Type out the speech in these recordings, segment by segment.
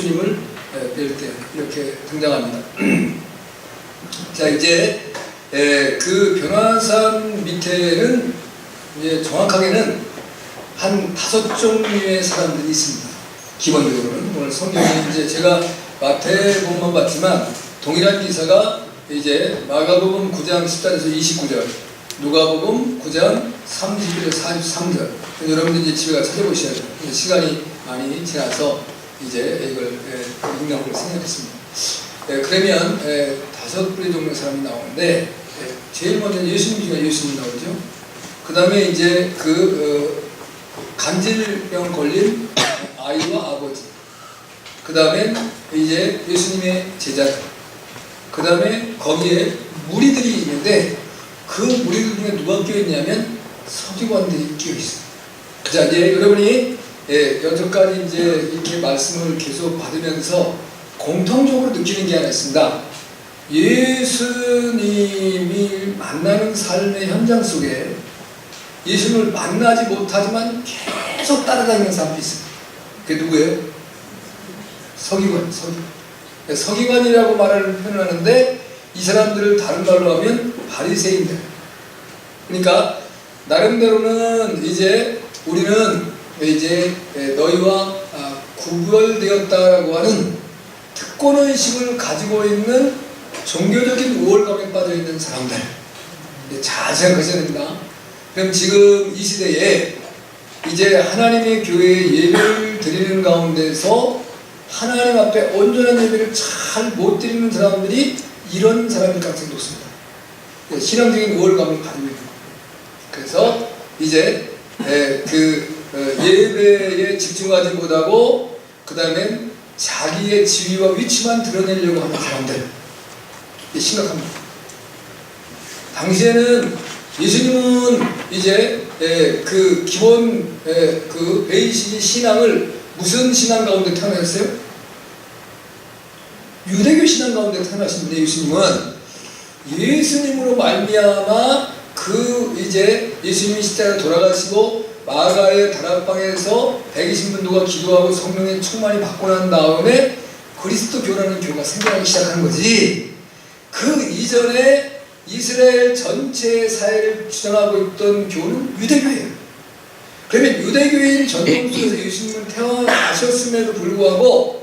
주님을 뵐 때 이렇게 등장합니다. 자, 이제 그 변화산 밑에는 이제 정확하게는 한 5종류의 사람들이 있습니다. 기본적으로는 오늘 성경에 이제 제가 마태복음만 봤지만 동일한 기사가 이제 마가복음 9장 14절에서 29절, 누가복음 9장 31절에서 43절. 여러분들 이제 집에 가서 찾아보셔야 돼요. 시간이 많이 지나서 이제 이걸 읽는 걸 생각했습니다. 그러면 5부리 정도의 사람이 나오는데 제일 먼저 예수님 중에 예수님 나오죠. 그 다음에 이제 간질병 걸린 아이와 아버지, 그 다음에 이제 예수님의 제자들, 그 다음에 거기에 무리들이 있는데 그 무리들 중에 누가 끼어있냐면 서기관들이 끼어있어요. 자, 이제 여러분이 여태까지 이제 이렇게 말씀을 계속 받으면서 공통적으로 느끼는 게 하나 있습니다. 예수님이 만나는 삶의 현장 속에 예수님을 만나지 못하지만 계속 따라다니는 사람이 있습니다. 그게 누구예요? 서기관. 서기관이라고 말을 표현하는데 이 사람들을 다른 말로 하면 바리새인들. 그러니까 나름대로는 이제 우리는 이제 너희와 구별되었다라고 하는 특권의식을 가지고 있는 종교적인 우월감에 빠져있는 사람들, 잘 생각하셔야 됩니다. 그럼 지금 이 시대에 이제 하나님의 교회에 예배를 드리는 가운데서 하나님 앞에 온전한 예배를 잘 못 드리는 사람들이 이런 사람일 가능성이 높습니다. 신앙적인 우월감을 가지고 있는 거예요. 그래서 이제 예배에 집중하지 못하고 그 다음에 자기의 지위와 위치만 드러내려고 하는 사람들, 심각합니다. 당시에는 예수님은 이제 그 기본 그 베이식 신앙을 무슨 신앙 가운데 태어나셨어요? 유대교 신앙 가운데 태어나신 분의 예수님은 예수님으로 말미암아 그 이제 예수님이 십자가에 돌아가시고 마가의 다락방에서 120분 기도하고 성령의 충만이 받고 난 다음에 그리스도교라는 교가 생겨나기 시작한 거지. 그 이전에 이스라엘 전체 사회를 주장하고 있던 교는 유대교예요. 그러면 유대교인 전통 속에서 예수님은 태어나셨음에도 불구하고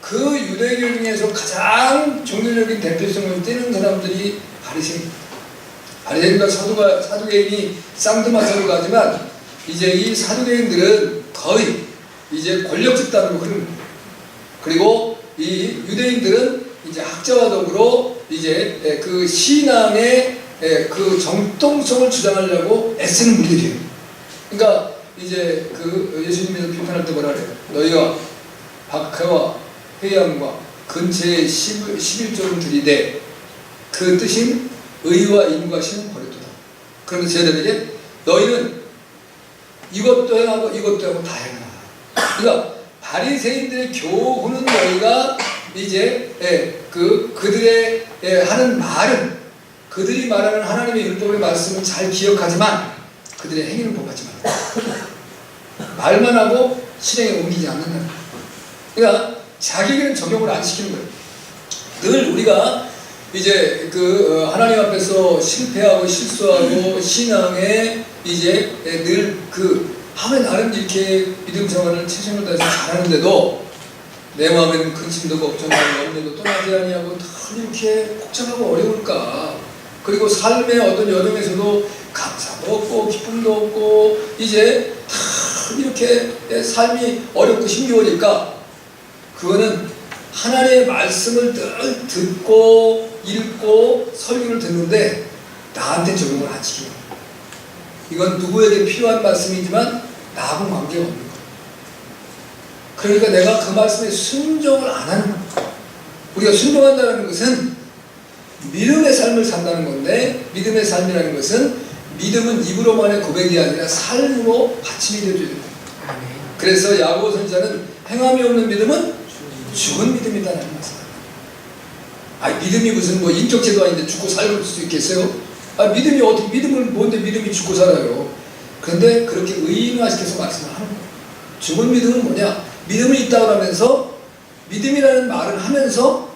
그 유대교 중에서 가장 종교적인 대표성을 띠는 사람들이 바리새인입니다. 바리새인과 사두개인이 쌍두마차로 가지만 이제 이 사두개인들은 거의 이제 권력 집단으로 흐릅니다. 그리고 이 유대인들은 이제 학자와 더불어 이제 그 신앙의 그 정통성을 주장하려고 애쓰는 분들이에요. 그러니까 이제 그 예수님에서 비판할 때 뭐라 그래요? 너희가 박해와 회양과 근처에 11조를 들이되 그 뜻인 의와 인과 신은 버렸도다. 그런데 제자들에게 너희는 이것도 행하고 이것도 하고 다 행하라. 그러니까 바리새인들의 교훈은 너희가 이제 그들의 하는 말은 그들이 말하는 하나님의 율법의 말씀을 잘 기억하지만 그들의 행위는 본받지 말라. 말만 하고 실행에 옮기지 않는다. 그러니까 자기에게는 적용을 안 시키는 거예요. 늘 우리가 이제 하나님 앞에서 실패하고 실수하고 신앙에 이제 늘 하면 나름 이렇게 믿음 생활을 최선을 다해서 잘하는데도 내 마음에는 근심도 걱정도 염려도 떠나지 아니하고 다 이렇게 복잡하고 어려울까? 그리고 삶의 어떤 여정에서도 감사도 없고 기쁨도 없고 이제 다 이렇게 삶이 어렵고 힘겨우니까 그거는 하나님의 말씀을 늘 듣고 읽고 설교를 듣는데 나한테 적용을 안 시키는 거예요. 이건 누구에게 필요한 말씀이지만 나하고는 관계가 없는 거예요. 그러니까 내가 그 말씀에 순종을 안 하는 거예요. 우리가 순종한다는 것은 믿음의 삶을 산다는 건데, 믿음의 삶이라는 것은 믿음은 입으로만의 고백이 아니라 삶으로 받침이 되어줘야 된다. 그래서 야고보 선지자는 행함이 없는 믿음은 죽은 믿음이다라는 말씀입니다. 믿음이 무슨 인격제도 아닌데 죽고 살고 수 있겠어요? 믿음이 어떻게, 믿음은 뭔데 믿음이 죽고 살아요? 그런데 그렇게 의인화시켜서 말씀을 하는 거예요. 죽은 믿음은 뭐냐? 믿음은 있다고 하면서 믿음이라는 말을 하면서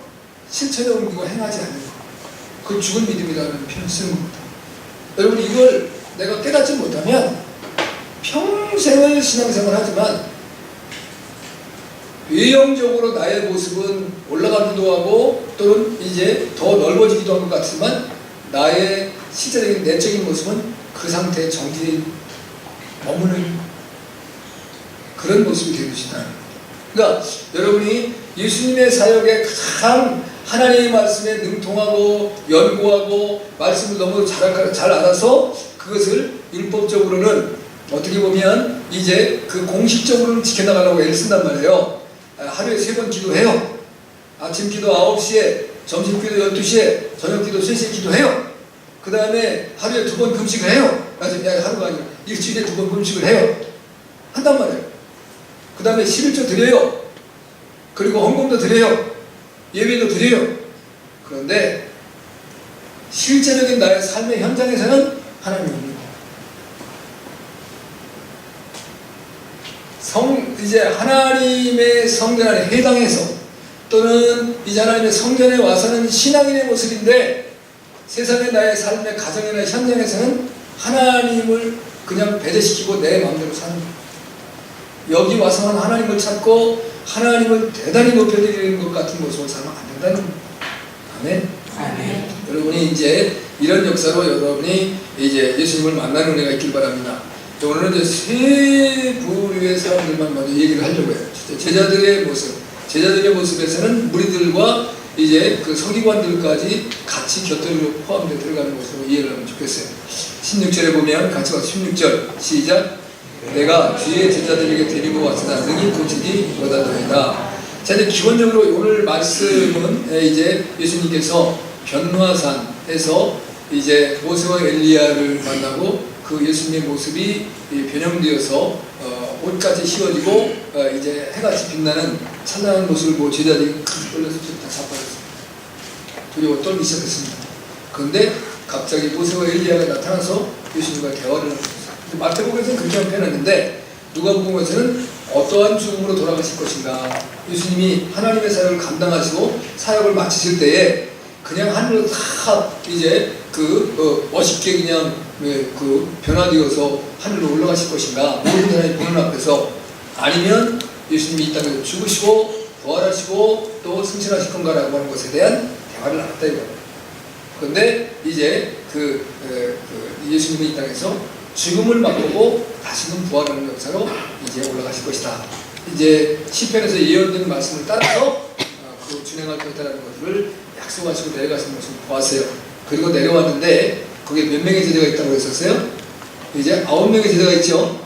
실천에 옮기고 행하지 않는 것. 그 죽은 믿음이라는 표현을 쓰는 겁니다. 여러분 이걸 내가 깨닫지 못하면 평생을 신앙생활을 하지만 외형적으로 나의 모습은 올라가기도 하고 또는 이제 더 넓어지기도 한 것 같지만 나의 실제적인 내적인 모습은 그 상태에 정지해 머무는 그런 모습이 되시다. 그러니까 여러분이 예수님의 사역에 가장 하나님의 말씀에 능통하고 연구하고 말씀을 너무 잘 알아서 그것을 율법적으로는 어떻게 보면 이제 그 공식적으로는 지켜나가려고 애를 쓴단 말이에요. 하루에 3번 기도해요. 아침 기도 9시에, 점심 기도 12시에, 저녁 기도 3시에 기도해요. 그 다음에 하루에 2번 금식을 해요. 하루가 아니라 일주일에 2번 금식을 해요. 한단 말이에요. 그 다음에 11조 드려요. 그리고 헌금도 드려요. 예배도 드려요. 그런데 실제적인 나의 삶의 현장에서는 하나님이 없는 거예요. 이제 하나님의 성전 안에 해당해서 또는 이제 하나님의 성전에 와서는 신앙인의 모습인데 세상의 나의 삶의 가정이나 현장에서는 하나님을 그냥 배제시키고 내 마음대로 사는 거예요. 여기 와서는 하나님을 찾고 하나님을 대단히 높여드리는 것 같은 모습을 살면 안 된다는 겁니다. 아멘. 아멘. 여러분이 이제 이런 역사로 여러분이 이제 예수님을 만나는 은혜가 있길 바랍니다. 오늘은 이제 세 부류의 사람들만 먼저 얘기를 하려고 해요. 제자들의 모습에서는 무리들과 이제 그 서기관들까지 같이 곁들여 포함되어 들어가는 것으로 이해를 하면 좋겠어요. 16절에 보면 같이 봐서 16절 시작. 내가 주의 제자들에게 데리고 왔으나 능히 고치기 못하더이다. 자, 이제 기본적으로 오늘 말씀은 이제 예수님께서 변화산에서 이제 모세와 엘리야를 만나고 그 예수님의 모습이 변형되어서 옷같이 씌워지고 이제 해같이 빛나는 찬란한 모습을 보고 제자들이 크게 떨려서 다 자빠졌습니다. 두려워 떨기 시작했습니다. 그런데 갑자기 모세와 엘리야가 나타나서 예수님과 대화를 합니다. 마태복음에서는 그렇게 표현했는데 누가복음에서는 어떠한 죽음으로 돌아가실 것인가, 예수님이 하나님의 사역을 감당하시고 사역을 마치실 때에 그냥 하늘로 다 이제 멋있게 그냥 변화되어서 하늘로 올라가실 것인가, 모든 사람이 보는 앞에서, 아니면 예수님이 이 땅에서 죽으시고 부활하시고 또 승천하실 건가라고 하는 것에 대한 대화를 나눴다 이거예요. 그런데 이제 예수님이 이 땅에서 죽음을 맛보고 다시금 부활하는 역사로 이제 올라가실 것이다. 이제 시편에서 예언된 말씀을 따라서 준행할 것이다라는 것을 약속하시고 내려가시는 것을 보았어요. 그리고 내려왔는데 거기에 몇 명의 제자가 있다고 했었어요? 이제 9명의 제자가 있죠.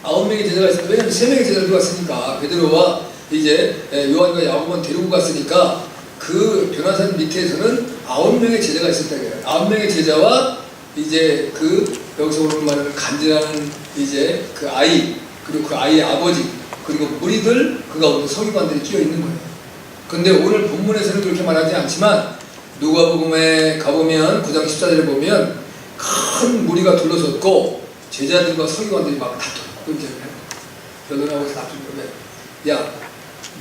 9명의 제자가 있었는데, 왜냐면 3명의 제자를 왔으니까 베드로와 이제 요한과 야고보는 데리고 갔으니까 그 변화산 밑에서는 9명의 제자가 있었다고 해요. 9명의 제자와 이제 여기서 오는 말은 간지나는 이제 그 아이, 그리고 그 아이의 아버지, 그리고 무리들, 그 가운데 서기관들이 끼어 있는 거예요. 근데 오늘 본문에서는 그렇게 말하지 않지만 누가복음에 가보면 9장 14절에 보면 큰 무리가 둘러섰고 제자들과 서기관들이 막 다투고 변론하고서 다투는 거예요. 야,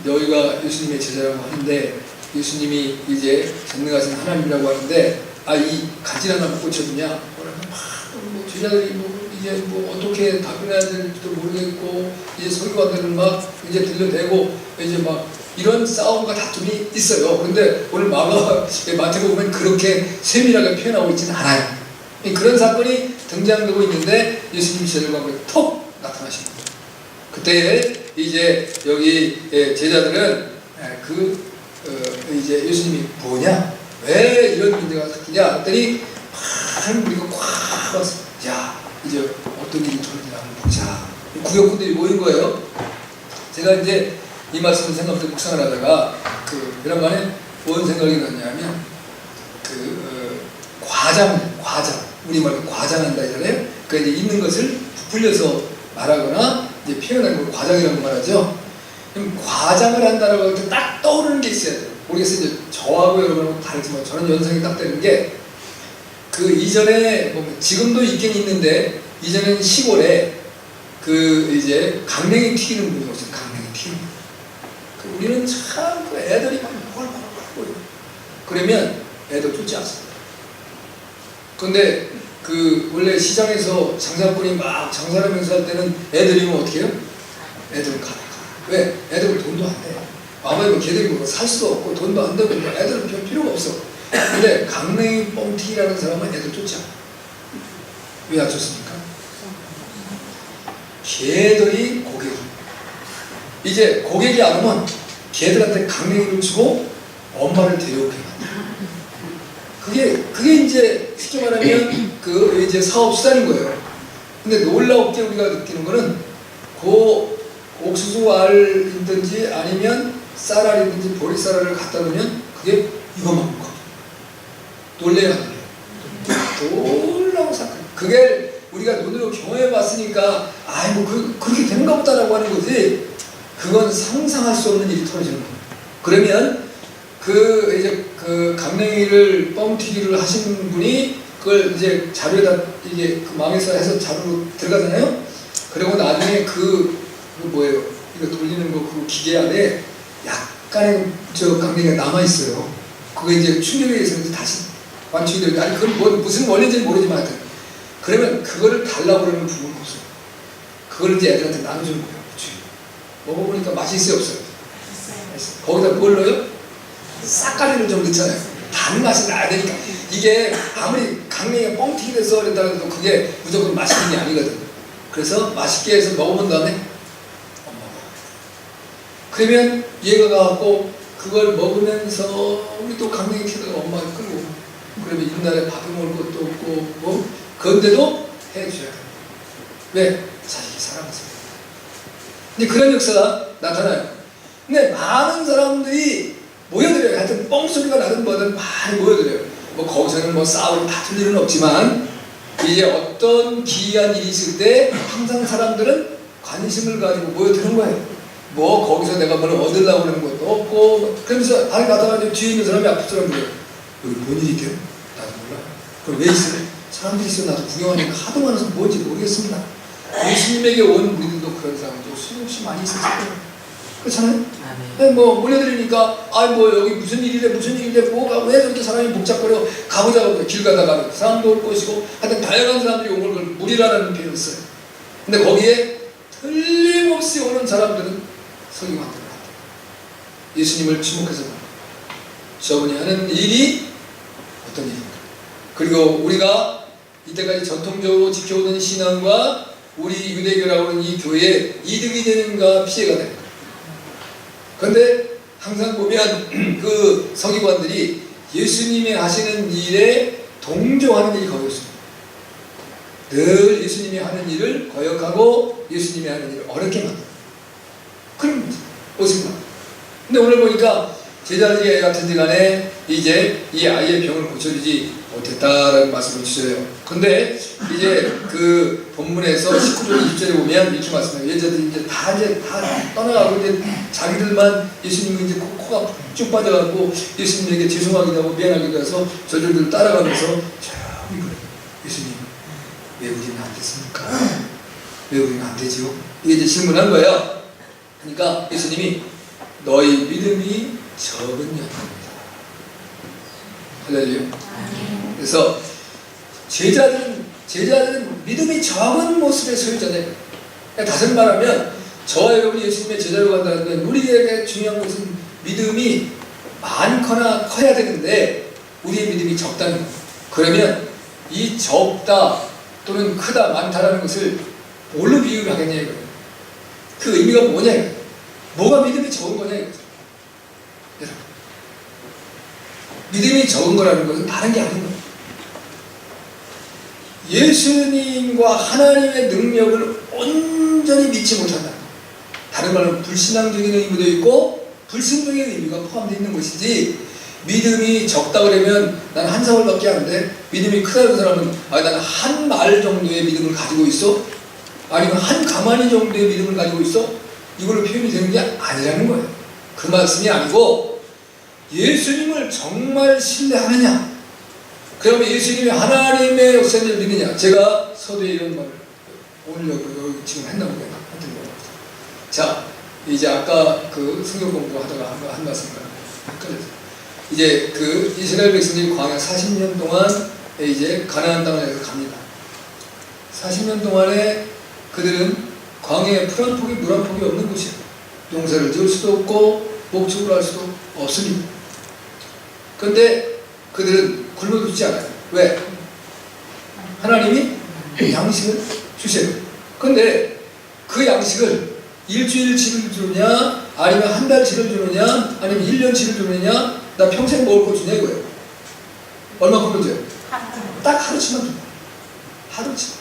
너희가 예수님의 제자라고 하는데 예수님이 이제 전능하신 하나님이라고 하는데 이 가지 하나만 꽂혀주냐? 제자들이 이제 어떻게 답변해야 될지도 모르겠고 이제 서기관들은 막 이제 들려대고 이제 막 이런 싸움과 다툼이 있어요. 그런데 오늘 마태복음은 그렇게 세밀하게 표현하고 있지는 않아요. 그런 사건이 등장되고 있는데 예수님 제자들과 톡 나타나신 거예요. 그때 이제 여기 제자들은 이제 예수님이 뭐냐? 왜 이런 문제가 생기냐? 했더니 우리가 꽉 왔어. 야, 이제 어떤 일이 터지나 한번 보자. 구역군들이 모인 거예요. 제가 이제 이 말씀을 생각하면서 묵상을 하다가 이런 말에 뭔 생각이 났냐면 과장 우리말로 과장한다 이잖아요. 그러니까 이제 있는 것을 부풀려서 말하거나 이제 표현하는 걸 과장이라고 말하죠. 그럼 과장을 한다라고 할 때 딱 떠오르는 게 있어야 돼요. 모르겠어요. 이제 저하고 여러분하고 다르지만 저는 연상이 딱 되는 게 이전에 지금도 있긴 있는데 이전에는 시골에 이제 강냉이 튀기는 분이 없어요. 강냉이 튀기는. 우리는 참 그 애들이 막 하고 그러면 애들 쫓지 않습니다. 근데 그 원래 시장에서 장사꾼이 막 장사를 하면서 할 때는 애들이면 어떻게 해요? 애들은 가. 왜? 애들은 돈도 안 돼. 아무리 뭐 걔들이 뭐 살 수도 없고 돈도 안 되고 애들은 별 필요가 없어. 근데 강냉이 뻥튀기라는 사람은 애들 쫓지 않아. 왜 안 쫓습니까? 걔들이 고객이. 이제 고객이 안 오면 걔들한테 강냉이를 주고 엄마를 데려오게 만들어. 그게 이제 쉽게 말하면 그 이제 사업 수단인 거예요. 근데 놀랍게 우리가 느끼는 거는 그 옥수수 알이든지 아니면 쌀알이든지 보리쌀알을 갖다 놓으면 그게 이것만 먹어. 놀래요, 안 놀래요? 놀라운 사건. 그게 우리가 눈으로 경험해 봤으니까 아이고 그렇게 되는가 보다라고 하는 거지. 그건 상상할 수 없는 일이 터지는 거예요. 그러면 그 이제 그 강냉이를 뻥튀기를 하신 분이 그걸 이제 자료에다 이게 그 망에서 해서 자료로 들어가잖아요. 그리고 나중에 그 뭐예요? 이거 돌리는 거 그 기계 안에 약간의 저 강냉이가 남아 있어요. 그거 이제 충격에 의해서 이제 다시 완충이 되고 아니 그건 뭐 무슨 원리인지는 모르지만 하여튼 그러면 그거를 달라고 그러는 부분은 없어요. 그걸 이제 애들한테 나눠주는 거예요. 먹어보니까 맛이 있어요, 없어요? 거기다 뭘 넣어요? 싹가리를 좀 넣잖아요. 단맛이 나야 되니까. 이게 아무리 강냉이가 뻥튀기 돼서 그랬다 해도 그게 무조건 맛있는 게 아니거든. 그래서 맛있게 해서 먹어본 다음에 엄마가 그러면 얘가 가갖고 그걸 먹으면서 우리 또 강냉이 키다가 엄마가 끌고 그러면 이날에 밥을 먹을 것도 없고 뭐 그런데도 해줘야 돼. 왜? 자식이 사랑해서. 근데 그런 역사가 나타나요. 근데 많은 사람들이 모여들어요. 하여튼 뻥소리가 나든 뭐든 많이 모여들어요. 뭐 거기서는 뭐 싸우고 다툴 일은 없지만 이제 어떤 기이한 일이 있을 때 항상 사람들은 관심을 가지고 모여드는 거예요. 뭐 거기서 내가 뭘 얻으려고 하는 것도 없고 그러면서 안에 가다가 뒤에 있는 사람이 앞에 사람들이 여기 뭔 일이 있대요? 나도 몰라. 그럼 왜 있어요? 사람들이 있어 나도 구경하니까 하도 많아서 뭔지 모르겠습니다. 예수님에게 온 우리들도 그런 사람들 수없이 많이 있었을 거예요. 그렇잖아요? 네, 뭐 몰려들으니까 뭐 여기 무슨 일이래 뭐가 왜 저렇게 사람이 복잡거려 가보자고 길 가다가 사람도 올 것이고 하여튼 다양한 사람들이 온 걸 무리라는 표현을 써요. 근데 거기에 틀림없이 오는 사람들은 성경한테 같아요. 예수님을 주목해서 봐요. 저분이 하는 일이 어떤 일인가. 그리고 우리가 이때까지 전통적으로 지켜오던 신앙과 우리 유대교라고 하는 이 교회에 이득이 되는가 피해가 되는가. 그런데 항상 보면 그 서기관들이 예수님이 하시는 일에 동조하는 일이 거의 없습니다. 늘 예수님이 하는 일을 거역하고 예수님이 하는 일을 어렵게 만들어요. 그런 오십니다. 근데 오늘 보니까 제자들이 같은지 간에 이제 이 아이의 병을 고쳐주지 못했다라는 말씀을 주셔요. 근데 이제 그 본문에서 19절 20절에 보면 이렇게 말씀해요. 얘자들이 이제 다 떠나가고 이제 자기들만 예수님이 이제 코가 쭉 빠져가고 예수님에게 죄송하기도 하고 미안하기도 해서 저들을 따라가면서 조용히 그래요. 예수님 왜 우리는 안 됐습니까? 왜 우리는 안 되지요? 이게 이제 질문한 거예요. 그러니까 예수님이 너희 믿음이 적은 연합니다. 할렐루야. 그래서 제자들은 믿음이 적은 모습의 소유자들. 다시 말하면 저와 여러분이 예수님의 제자로 간다면 우리에게 중요한 것은 믿음이 많거나 커야 되는데 우리의 믿음이 적다는 거예요. 그러면 이 적다 또는 크다 많다라는 것을 뭘로 비유하겠냐 이거예요. 그 의미가 뭐냐 이거예요. 뭐가 믿음이 적은 거냐 이거죠. 여러분 믿음이 적은 거라는 것은 다른 게 아닌 거예요. 예수님과 하나님의 능력을 온전히 믿지 못한다. 다른 말로 불신앙적인 의미도 있고 불신적인 의미가 포함되어 있는 것이지 믿음이 적다 그러면 난 한 사월밖에 안 돼. 믿음이 크다는 사람은 나는 한 말 정도의 믿음을 가지고 있어. 아니면 한 가마니 정도의 믿음을 가지고 있어. 이걸로 표현이 되는 게 아니라는 거예요. 그 말씀이 아니고 예수님을 정말 신뢰하느냐. 그러면 예수님이 하나님의 역사를 믿느냐. 제가 서두에 이런 말을 오려고 지금 했나 보네요. 자, 이제 아까 그 성경 공부하다가 한 말씀을 헷갈렸어요. 이제 그 이스라엘 백성들이 광야 40년 동안 이제 가나안 땅을 갑니다. 40년 동안에 그들은 광야에 풀 한 폭이 물 한 폭이 없는 곳이에요. 농사를 지을 수도 없고 목축을 할 수도 없습니다. 그런데 그들은 굶어 죽지 않아요. 왜? 하나님이 양식을 주세요. 그런데 그 양식을 일주일치를 주느냐, 아니면 한 달치를 주느냐, 아니면 1년치를 주느냐, 나 평생 먹을 거 주냐 이거예요. 얼마큼 줘요? 딱 하루치만 줍니다. 하루치.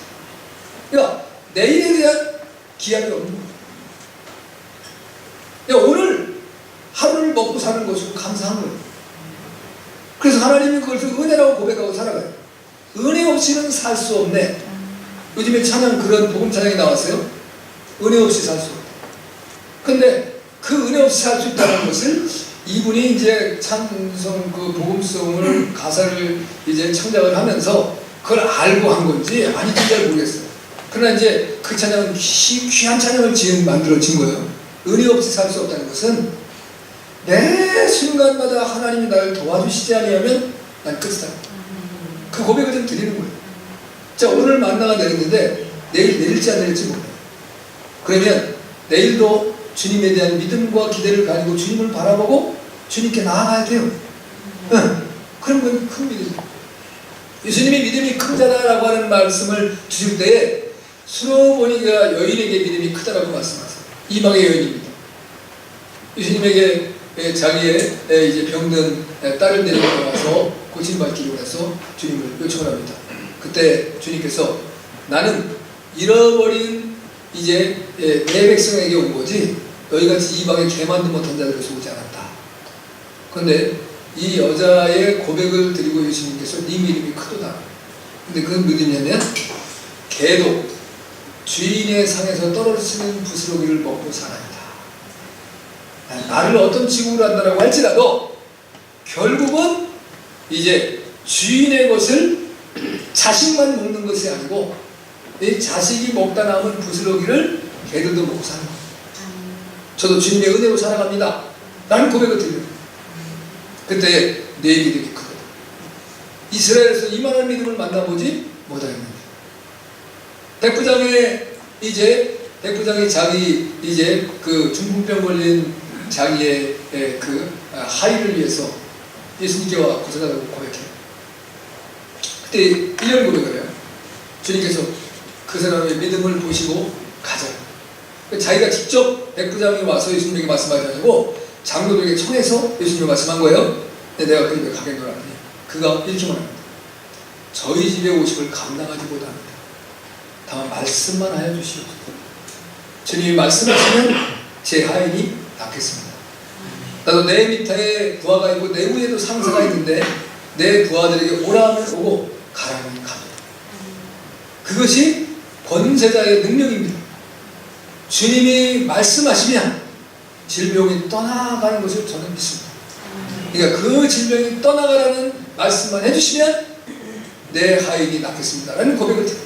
그러니까 내일에 대한 기약이 없는 거예요. 그러니까 오늘 하루를 먹고 사는 것으로 감사한 거예요. 그래서 하나님이 그것을 은혜라고 고백하고 살아가요. 은혜 없이는 살 수 없네. 요즘에 찬양, 그런 복음 찬양이 나왔어요. 은혜 없이 살 수 없다. 근데 그 은혜 없이 살 수 있다는 것을 이분이 이제 찬송 그 복음송을 가사를 이제 창작을 하면서 그걸 알고 한 건지 아닌지 잘 모르겠어요. 그러나 이제 그 찬양은 귀한 찬양을 만들어진 거예요. 은혜 없이 살 수 없다는 것은 매 순간마다 하나님이 나를 도와주시지 아니하면 난 끝이다. 그 고백을 좀 드리는 거예요. 자, 오늘 만나가 내렸는데 내일 내릴지 안 내릴지 몰라요. 그러면 내일도 주님에 대한 믿음과 기대를 가지고 주님을 바라보고 주님께 나아가야 돼요. 그런 건 큰 믿음이에요. 예수님이 믿음이 큰 자다라고 하는 말씀을 주실 때에 수로보니가 여인에게 믿음이 크다라고 말씀하세요. 이방의 여인입니다. 예수님에게 자기의 이제 병든 딸을 데려와서 고침받기를 원해서 주님을 요청을 합니다. 그때 주님께서 나는 잃어버린 이제 내 백성에게 온 거지 너희같이 이방에 개 만도 못한 자들에서 오지 않았다. 그런데 이 여자의 고백을 드리고 예수님께서 네 믿음이 크도다. 근데 그건 믿음이냐면 개도 주인의 상에서 떨어지는 부스러기를 먹고 살아있다. 나를 어떤 취급으로 한다라고 할지라도 결국은 이제 주인의 것을 자식만 먹는 것이 아니고 내 자식이 먹다 남은 부스러기를 개들도 먹고 사는 거예요. 저도 주님의 은혜로 살아갑니다. 라는 고백을 드려요. 그때 내 믿음이 크거든. 이스라엘에서 이만한 믿음을 만나보지 못하겠는데 백부장이 자기 이제 그 중풍병 걸린 자기의 그 하이를 위해서 예수님께 와 고생하다고 고백해요. 그때 이런 고백을 해요. 주님께서 그 사람의 믿음을 보시고 가자. 자기가 직접 백부장이 와서 예수님에게 말씀하지 않고 장로들에게 청해서 예수님이 말씀한 거예요. 근데 내가 그 집에 가겠노라 하니 그가 이렇게 말합니다. 저희 집에 오심을 감당하지 못합니다. 다만 말씀만 하여 주시옵소서. 주님이 말씀하시면 제 하인이 낫겠습니다. 나도 내 밑에 부하가 있고 내 위에도 상사가 있는데 내 부하들에게 오라 하면 오고 가라 하면 갑니다. 그것이 권세자의 능력입니다. 주님이 말씀하시면 질병이 떠나가는 것을 저는 믿습니다. 그러니까 그 질병이 떠나가라는 말씀만 해주시면 내 하인이 낫겠습니다 라는 고백을 드려요.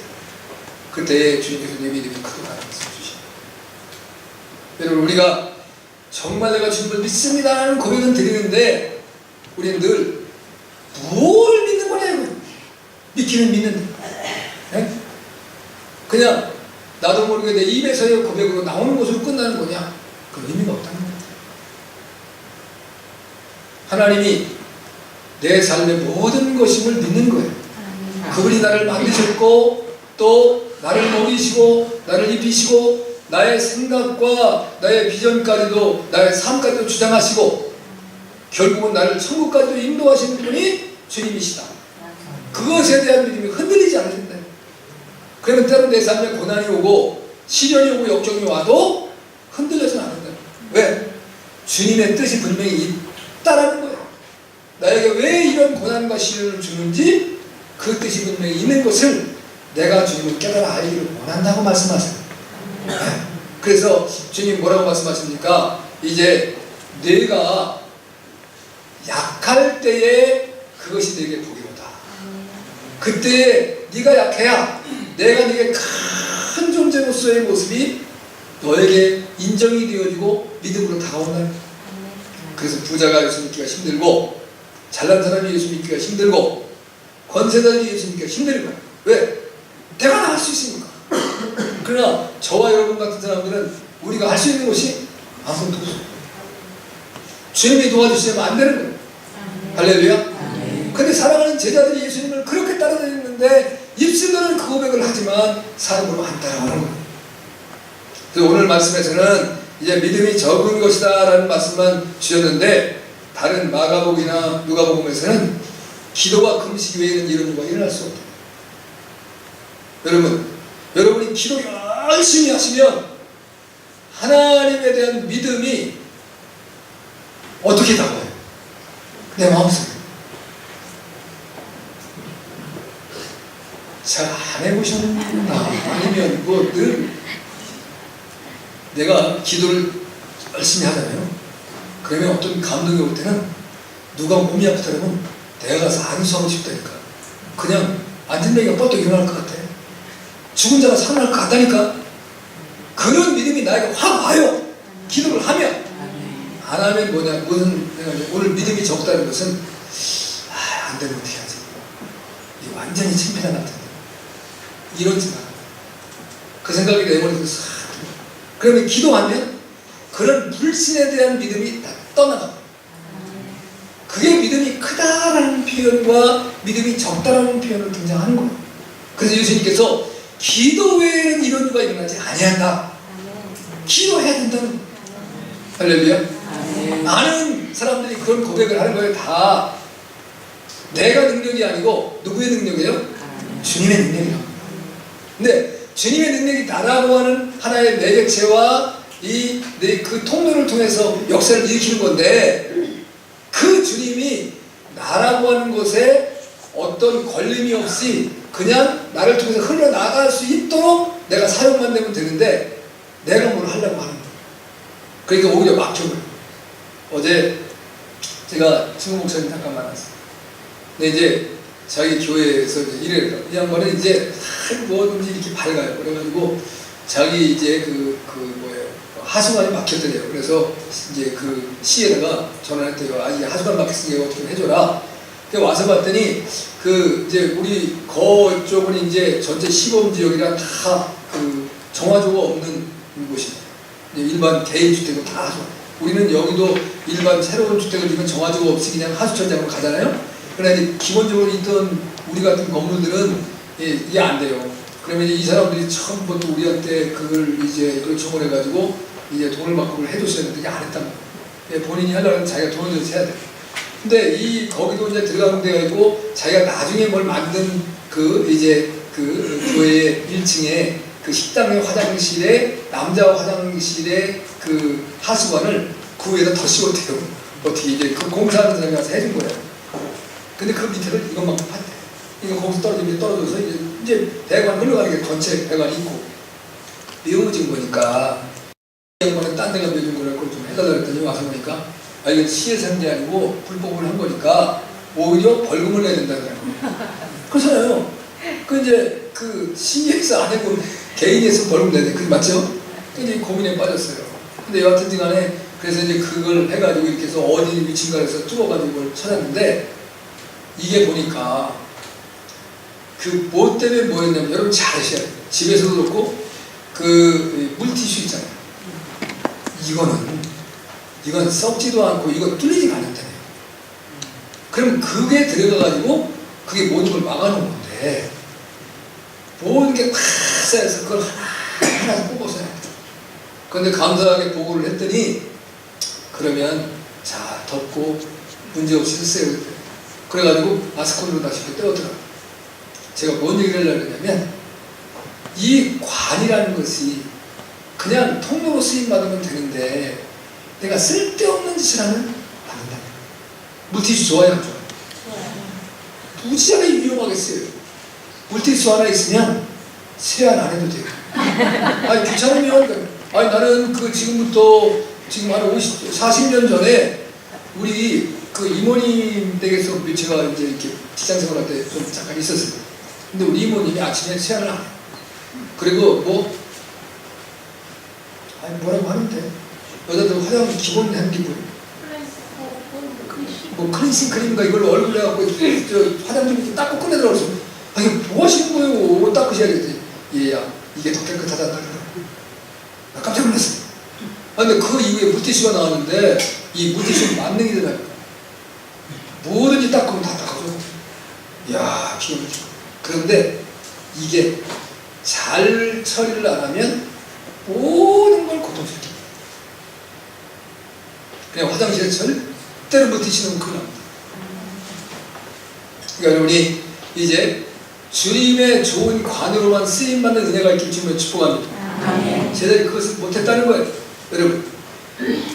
그때 주님께서 내 믿음이 크도다 라는 말씀을 주십니다. 여러분, 우리가 정말 내가 주님을 믿습니다 라는 고백은 드리는데 우리는 늘 뭘 믿는 거냐고. 믿기는 믿는데 그냥 나도 모르게 내 입에서의 고백으로 나오는 것으로 끝나는 거냐? 그런 의미가 없다는 거예요. 하나님이 내 삶의 모든 것임을 믿는 거예요. 그분이 나를 만드셨고 또 나를 먹이시고 나를 입히시고 나의 생각과 나의 비전까지도 나의 삶까지도 주장하시고 결국은 나를 천국까지도 인도하시는 분이 주님이시다. 그것에 대한 믿음이 흔들리지 않는다. 그러면 때로 내 삶에 고난이 오고 시련이 오고 역경이 와도 흔들려서는 안 된다. 왜? 주님의 뜻이 분명히 있다라는 거예요. 나에게 왜 이런 고난과 시련을 주는지 그 뜻이 분명히 있는 것을 내가 주님을 깨달아 알기를 원한다고 말씀하세요. 그래서 주님 뭐라고 말씀하십니까? 이제 내가 약할 때에 그것이 내게 복이로다. 그때 네가 약해야 내가 네게 큰 존재로서의 모습이 너에게 인정이 되어지고 믿음으로 다가온다. 그래서 부자가 예수 믿기가 힘들고 잘난 사람이 예수 믿기가 힘들고 권세자들이 예수 믿기가 힘든 거야. 왜? 내가 다 할 수 있으니까. 그러나 저와 여러분 같은 사람들은 우리가 할 수 있는 것이 아무것도 없어요. 주님이 도와주시면 안 되는 거예요. 할렐루야. 근데 사랑하는 제자들이 예수님을 그렇게 따라다녔는데 입술로는 그 고백을 하지만 삶으로 안 따라가는 거예요. 그래서 오늘 말씀에서는 이제 믿음이 적은 것이다 라는 말씀만 주셨는데 다른 마가복음이나 누가복음에서는 기도와 금식 외에는 이런 일이 일어날 수 없다. 여러분이 기도 열심히 하시면 하나님에 대한 믿음이 어떻게 다가와요? 내 마음속에. 잘 안 해보셨나? 아니면 뭐 늘 내가 기도를 열심히 하잖아요. 그러면 어떤 감동이 올 때는 누가 몸이 아프다면 내가 가서 안수하고 싶다니까. 그냥 앉은 데가 뻗어 일어날 것 같아. 죽은 자가 살아날 것 같다니까. 그런 믿음이 나에게 확 와요. 기도를 하면. 안 하면 뭐냐, 내가 오늘 믿음이 적다는 것은 안 되면 어떻게 하지? 이거 완전히 창피한 것 같은데. 이런 생각. 그 생각이 내 머리에서 싹. 그러면 기도하면 그런 불신에 대한 믿음이 다 떠나가. 그게 믿음이 크다라는 표현과 믿음이 적다라는 표현을 등장하는 거예요. 그래서 예수님께서 기도 외에는 이런 일가 일어나지 아니한다. 기도해야 된다는 거예요. 할렐루야. 많은 사람들이 그런 고백을 하는 거예요. 다 내가 능력이 아니고 누구의 능력이에요? 주님의 능력이라고. 근데 주님의 능력이 나라고 하는 하나의 매개체와 그 통로를 통해서 역사를 일으키는 건데 그 주님이 나라고 하는 것에 어떤 걸림이 없이 그냥 나를 통해서 흘러나갈 수 있도록 내가 사용만 되면 되는데 내가 뭘 하려고 하는 거예요. 그러니까 오히려 막혀버려요. 어제 제가 친구 목사님 잠깐 만났어요. 근데 이제 자기 교회에서 이제 이래요. 이 양반은 이제 뭐든지 이렇게 밝아요. 그래가지고 자기 이제 하수관이 막혔더래요. 그래서 이제 그 시에다가 전화했대요. 아, 이게 하수관 막혔으니까 어떻게 해줘라. 그 와서 봤더니 이제 우리 그쪽은 이제 전체 시범 지역이라 다 정화조가 없는 곳이에요. 일반 개인 주택은 다 하수관. 우리는 여기도 일반 새로운 주택을 지면 정화조가 없이 그냥 하수천장으로 가잖아요. 그러나 이제 기본적으로 있던 우리 같은 건물들은 이게 안 돼요. 그러면 이 사람들이 처음부터 우리한테 그걸 이제 요청을 해가지고 이제 돈을 받고 그걸 해줬어야 되는데 이게 안 했단 말이에요. 본인이 하려면 자기가 돈을 줘서 해야 돼. 근데 거기도 이제 들어가면 돼가지고 자기가 나중에 뭘 만든 이제 교회 1층에 그 식당의 화장실에 남자 화장실에 하수관을 그 위에다 더 씌웠대요. 어떻게 이제 공사하는 사람이 와서 해준 거예요. 근데 그 밑에를 이것만큼 팠대. 이거 거기서 떨어져서 이제 배관 흘러가는 게 전체 배관이 있고 메워진 거니까 이 양반은 딴 데가 메워진 거라고 좀 해달라 그랬더니 와서 보니까 이게 시에서 한 게 아니고 불법을 한 거니까 오히려 벌금을 내야 된다는 거예요. 그렇잖아요. 이제 시에서 안 해고 개인에서 벌금 내야 돼. 그게 맞죠? 이제 고민에 빠졌어요. 근데 여하튼 간에 그래서 이제 그걸 해가지고 이렇게 해서 어디 위치인가 해서 뚫어가지고 그걸 찾았는데 이게 보니까 뭐 때문에 뭐였냐면 여러분 잘 아셔야 돼요. 집에서도 그렇고 물티슈 있잖아요. 이건 썩지도 않고 이거 뚫리지가 않았다네요. 그럼 그게 들어가가지고 그게 모든 걸 막아놓은 건데 모든 게 팍 쌓여서 그걸 하나 뽑아서 해야 돼요. 그런데 감사하게 보고를 했더니 그러면 자 덮고 문제없이 쓰세요. 그래가지고 마스콘으로 다시 떼어들어요. 제가 뭔 얘기를 하려고 했냐면 이 관이라는 것이 그냥 통로로 쓰임받으면 되는데 내가 쓸데없는 짓을 하면 안 된다. 물티슈 좋아요? 안 좋아요? 무지하게 위험하겠어요. 물티슈 하나 있으면 세안 안 해도 돼요. 귀찮으면 나는 지금부터 지금 한 40년 전에 우리 이모님 댁에서 제가 이제 이렇게 직장 생활할 때 좀 잠깐 있었어요. 근데 우리 이모님이 아침에 세안을 안 해요. 그리고 아니 뭐라고 하는데 여자들 화장 기본 향기 뭐 클렌싱 크림인가 이걸로 얼굴에 갖고 저 화장 좀 닦고 끝내더라고. 그래서 아니 뭐 하시는 거예요? 닦으셔야겠지. 얘야 이게 더 깨끗하다 나 깜짝 놀랐어. 근데 그 이후에 물티슈가 나왔는데 이 물티슈는 만능이더라고요. 뭐든지 닦으면 다 닦아줘. 이야 기가 막히죠. 그런데 이게 잘 처리를 안 하면 모든 걸 고통스럽게 그냥 화장실에 절대로 물티슈는 큰일 납니다. 그러니까 여러분이 이제 주님의 좋은 관으로만 쓰임받는 은혜가 있길 주님을 축복합니다. 제자들이 그것을 못했다는 거예요, 여러분.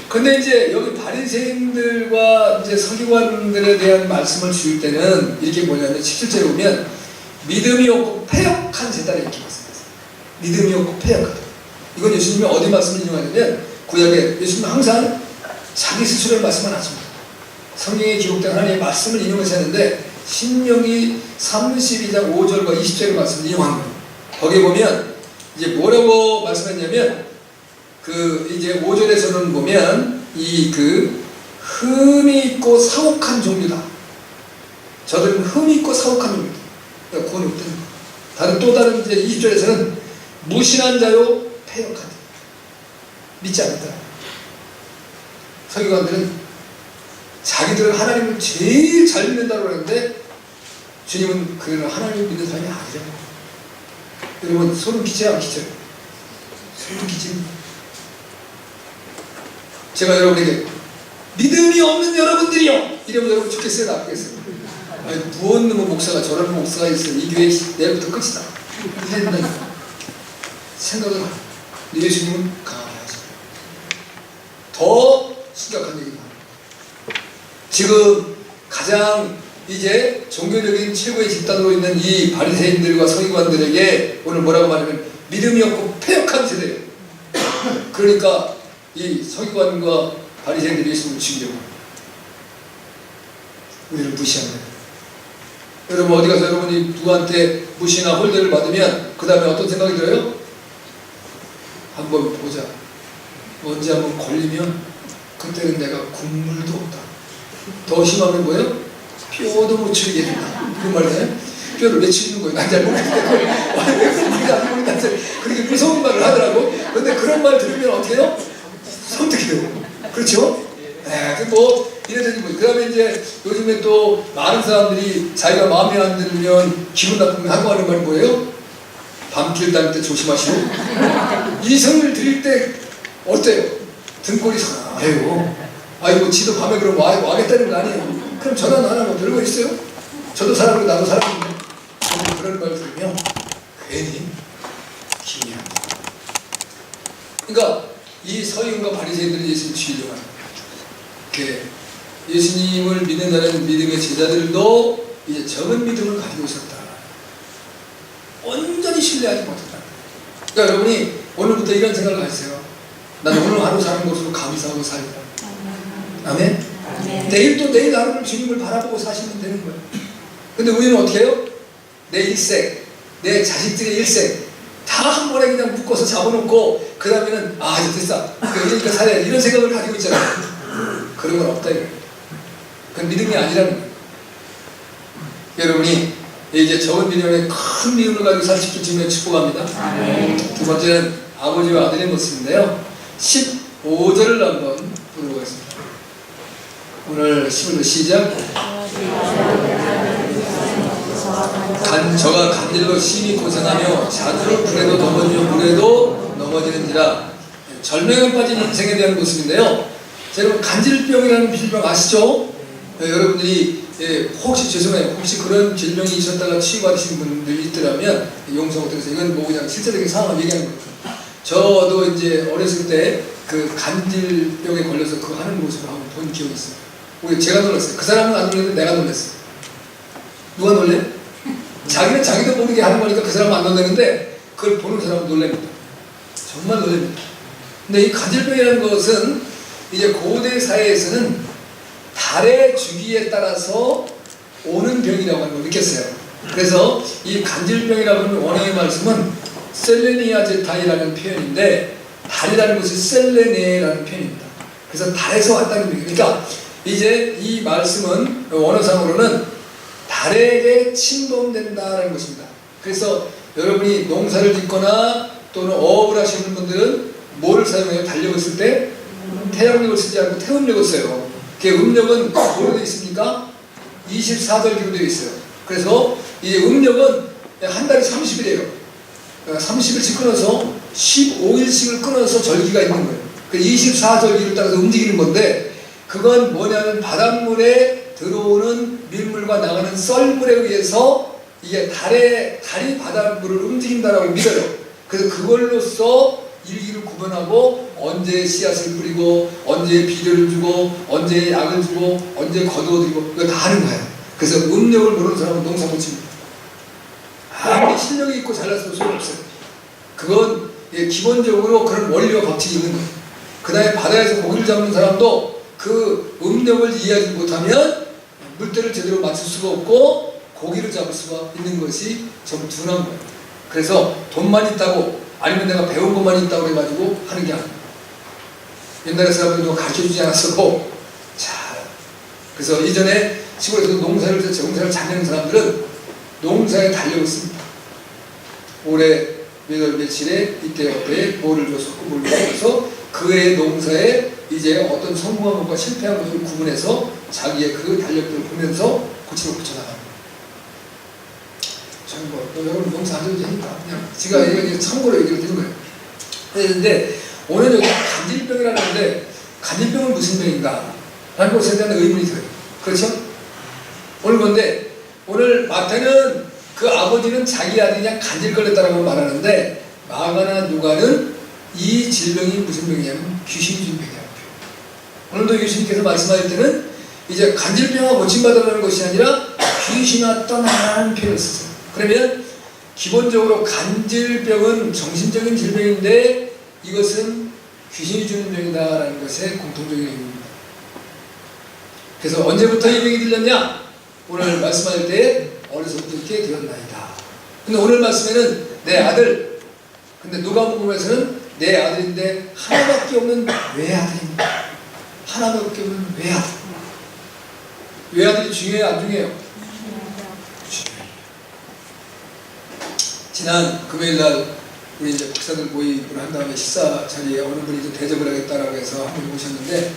근데 이제 여기 바리새인들과 이제 서기관들에 대한 말씀을 주실 때는 이렇게 뭐냐면 17절에 보면 믿음이 없고 패역한 제자를 이렇게 말씀하세요. 믿음이 없고 패역하다. 이건 예수님이 어디 말씀을 인용하냐면 구약에 예수님은 항상 자기 스스로의 말씀을 하십니다. 성경에 기록된 하나님의 말씀을 인용해서 하는데 신명기 32장 5절과 20절의 말씀을 인용한 거예요. 거기에 보면 이제 뭐라고 말씀했냐면 그 이제 5절에서는 보면 이 그 흠이 있고 사혹한 종류다. 저들은 흠이 있고 사혹한 종류다. 그러니까 구원이 없다는 거예요. 또 다른 이제 20절에서는 무신한 자요 패역하다. 믿지 않는다. 서기관들은 자기들은 하나님을 제일 잘 믿는다고 하는데 주님은 그는 하나님을 믿는 사람이 아니잖아요. 여러분 소름 끼쳐요 안 끼쳐요? 소름 끼칩니다. 제가 여러분에게 믿음이 없는 여러분들이요 이러면 여러분 좋겠어요 나쁘겠어요? 아니 무언 놈의 목사가 저런 목사가 있어요 이 교회 내일부터 끝이다 이렇게 해야 된다니까 생각을 하고 예수님은 강하게 하십니다. 더 심각한 얘기입니다. 지금 가장 이제 종교적인 최고의 집단으로 있는 이 바리새인들과 서기관들에게 오늘 뭐라고 말하면 믿음이 없고 패역한 세대예요. 그러니까 이 서기관과 바리새인들이 예수님을 죽이려고 우리를 무시한다. 여러분 어디 가서 여러분이 누구한테 무시나 홀대를 받으면 그 다음에 어떤 생각이 들어요? 한번 보자. 언제 한번 걸리면 그때는 내가 국물도 없다. 더 심하면 뭐예요? 뼈도 못 추리게 된다. 그 말이에요. 뼈를 왜 추리는 거예요? 난 잘 모르겠는데 그렇게 무서운 말을 하더라고. 근데 그런 말 들으면 어떻게 해요? 섬뜩해요. 그렇죠? 네, 뭐 이래저래 뭐. 그 다음에 이제 요즘에 또 많은 사람들이 자기가 마음에 안 들면 기분 나쁘면 하고 하는 말이 뭐예요? 밤길 다닐 때 조심하시오. 이성을 드릴 때 어때요? 등골이 상해요. 아이고 지도 밤에 그럼 와겠다는 거 아니에요. 그럼 전화 하나 뭐 별거 있어요? 저도 사람이고 나도 사람인데 그런 말 들으면 괜히 기분이 안 나. 그러니까 이 서기관과 바리새인들이 예수님을 죽이려고 하는 거예요. 예수님을 믿는다는 믿음의 제자들도 이제 적은 믿음을 가지고 있었다. 온전히 신뢰하지 못했다. 그러니까 여러분이 오늘부터 이런 생각을 하세요. 난 오늘 하루 사는 것으로 감사하고 살다. 아멘? 내일 또 내일 하루를 주님을 바라보고 사시면 되는 거예요. 근데 우리는 어떻게 해요? 내 일생, 내 자식들의 일생 다 한 번에 그냥 묶어서 잡아놓고 그 다음에는 이제 됐어. 그러니까 살아야 이런 생각을 가지고 있잖아요. 그런 건 없다 이거예요. 그건 믿음이 아니라는 거예요. 여러분이 이제 적은 믿음에 큰 믿음을 가지고 사실 주님의 축복합니다. 두 번째는 아버지와 아들의 모습인데요. 15절을 한번 보도록 하겠습니다. 오늘 15절 시작. 저가 간질로 심히 고생하며 자주로 불에도 넘어지며 물에도 넘어지는지라. 절명에 빠진 인생에 대한 모습인데요. 여러분 간질병이라는 질병 아시죠? 여러분들이 혹시 죄송해요. 혹시 그런 질병이 있었다가 치유받으신 분들이 있더라면 용서 못해서 이건 뭐 그냥 실제적인 상황을 얘기하는 거예요. 저도 이제 어렸을 때 그 간질병에 걸려서 그거 하는 모습을 한번 본 기억이 있어요. 제가 놀랐어요. 그 사람은 안 놀랐는데 내가 놀랐어요. 누가 놀래? 자기는 자기도 모르게 하는 거니까 그 사람은 안 놀랐는데 그걸 보는 사람은 놀랍니다. 정말 놀랍니다. 근데 이 간질병이라는 것은 이제 고대 사회에서는 달의 주기에 따라서 오는 병이라고 하는 걸 느꼈어요. 그래서 이 간질병이라고 하는 원어의 말씀은 셀레니아제타이라는 표현인데 달이라는 것이 셀레네라는 표현입니다. 그래서 달에서 왔다는 얘기입니다. 그러니까 이제 이 말씀은 원어상으로는 달에게 침범된다라는 것입니다. 그래서 여러분이 농사를 짓거나 또는 어업을 하시는 분들은 뭐를 사용해요? 달력을 쓸 때 태양력을 쓰지 않고 태음력을 써요. 그 음력은 뭐로 되어 있습니까? 24절기로 되어 있어요. 그래서 이제 음력은 한 달이 30일이에요. 30일씩 끊어서 15일씩을 끊어서 절기가 있는 거예요. 그 24절기를 따라서 움직이는 건데, 그건 뭐냐면 바닷물에 들어오는 밀물과 나가는 썰물에 의해서 이게 달이 바닷물을 움직인다라고 믿어요. 그래서 그걸로써 일기를 구분하고 언제 씨앗을 뿌리고 언제 비료를 주고 언제 약을 주고 언제 거두어들이고 이거 다 하는 거예요. 그래서 음력을 모르는 사람은 농사 못 칩니다. 아무리 실력이 있고 잘났어도 소용없어요. 그건 기본적으로 그런 원리와 법칙이 있는 거예요. 그 다음에 바다에서 고기를 잡는 사람도 그 음력을 이해하지 못하면 물때를 제대로 맞출 수가 없고 고기를 잡을 수가 있는 것이 좀 둔한 거예요. 그래서 돈만 있다고 아니면 내가 배운 것만 있다고 해가지고 하는 게 아니에요. 옛날에 사람들도 가르쳐주지 않았었고, 자, 그래서 이전에 시골에서 농사를 잘 내는 사람들은 농사에 달력을 씁니다. 올해 몇 월 며칠에 이때 어때 뭐를 줬었고 뭘 줬어서 그의 농사에 이제 어떤 성공한 것과 실패한 것을 구분해서 자기의 그 달력들을 보면서 고치고 고쳐나갑니다. 여러분 농사 하셔도 되니까 그냥 제가 이거 참고로 얘기를 드린 거예요. 그런데 오늘 여기 간질병이라는 건데, 간질병은 무슨 병인가? 라는 것에 대한 의문이 들어요. 그렇죠? 오늘 건데, 오늘 마태는 그 아버지는 자기 아들이 그냥 간질 걸렸다라고 말하는데, 마가나 누가는 이 질병이 무슨 병이냐면 귀신이 준 병이라고. 오늘도 예수님께서 말씀하실 때는 이제 간질병과 고침받으라는 것이 아니라 귀신이 떠나라는 표현을 쓰세요. 그러면 기본적으로 간질병은 정신적인 질병인데 이것은 귀신이 주는 병이다라는 것의 공통적인 의미입니다. 그래서 언제부터 이 병이 들렸냐? 오늘 말씀할 때 어려서부터 이렇게 되었나이다. 근데 오늘 말씀에는 내 아들, 근데 누가복음에서는 내 아들인데 하나밖에 없는 외아들입니다. 하나밖에 없는 외아들. 외아들이 중요해요, 안 중요해요? 지난 금요일날 우리 이제 목사들 모임을 한 다음에 식사 자리에 어느 분이 좀 대접을 하겠다라고 해서 한 분이 오셨는데,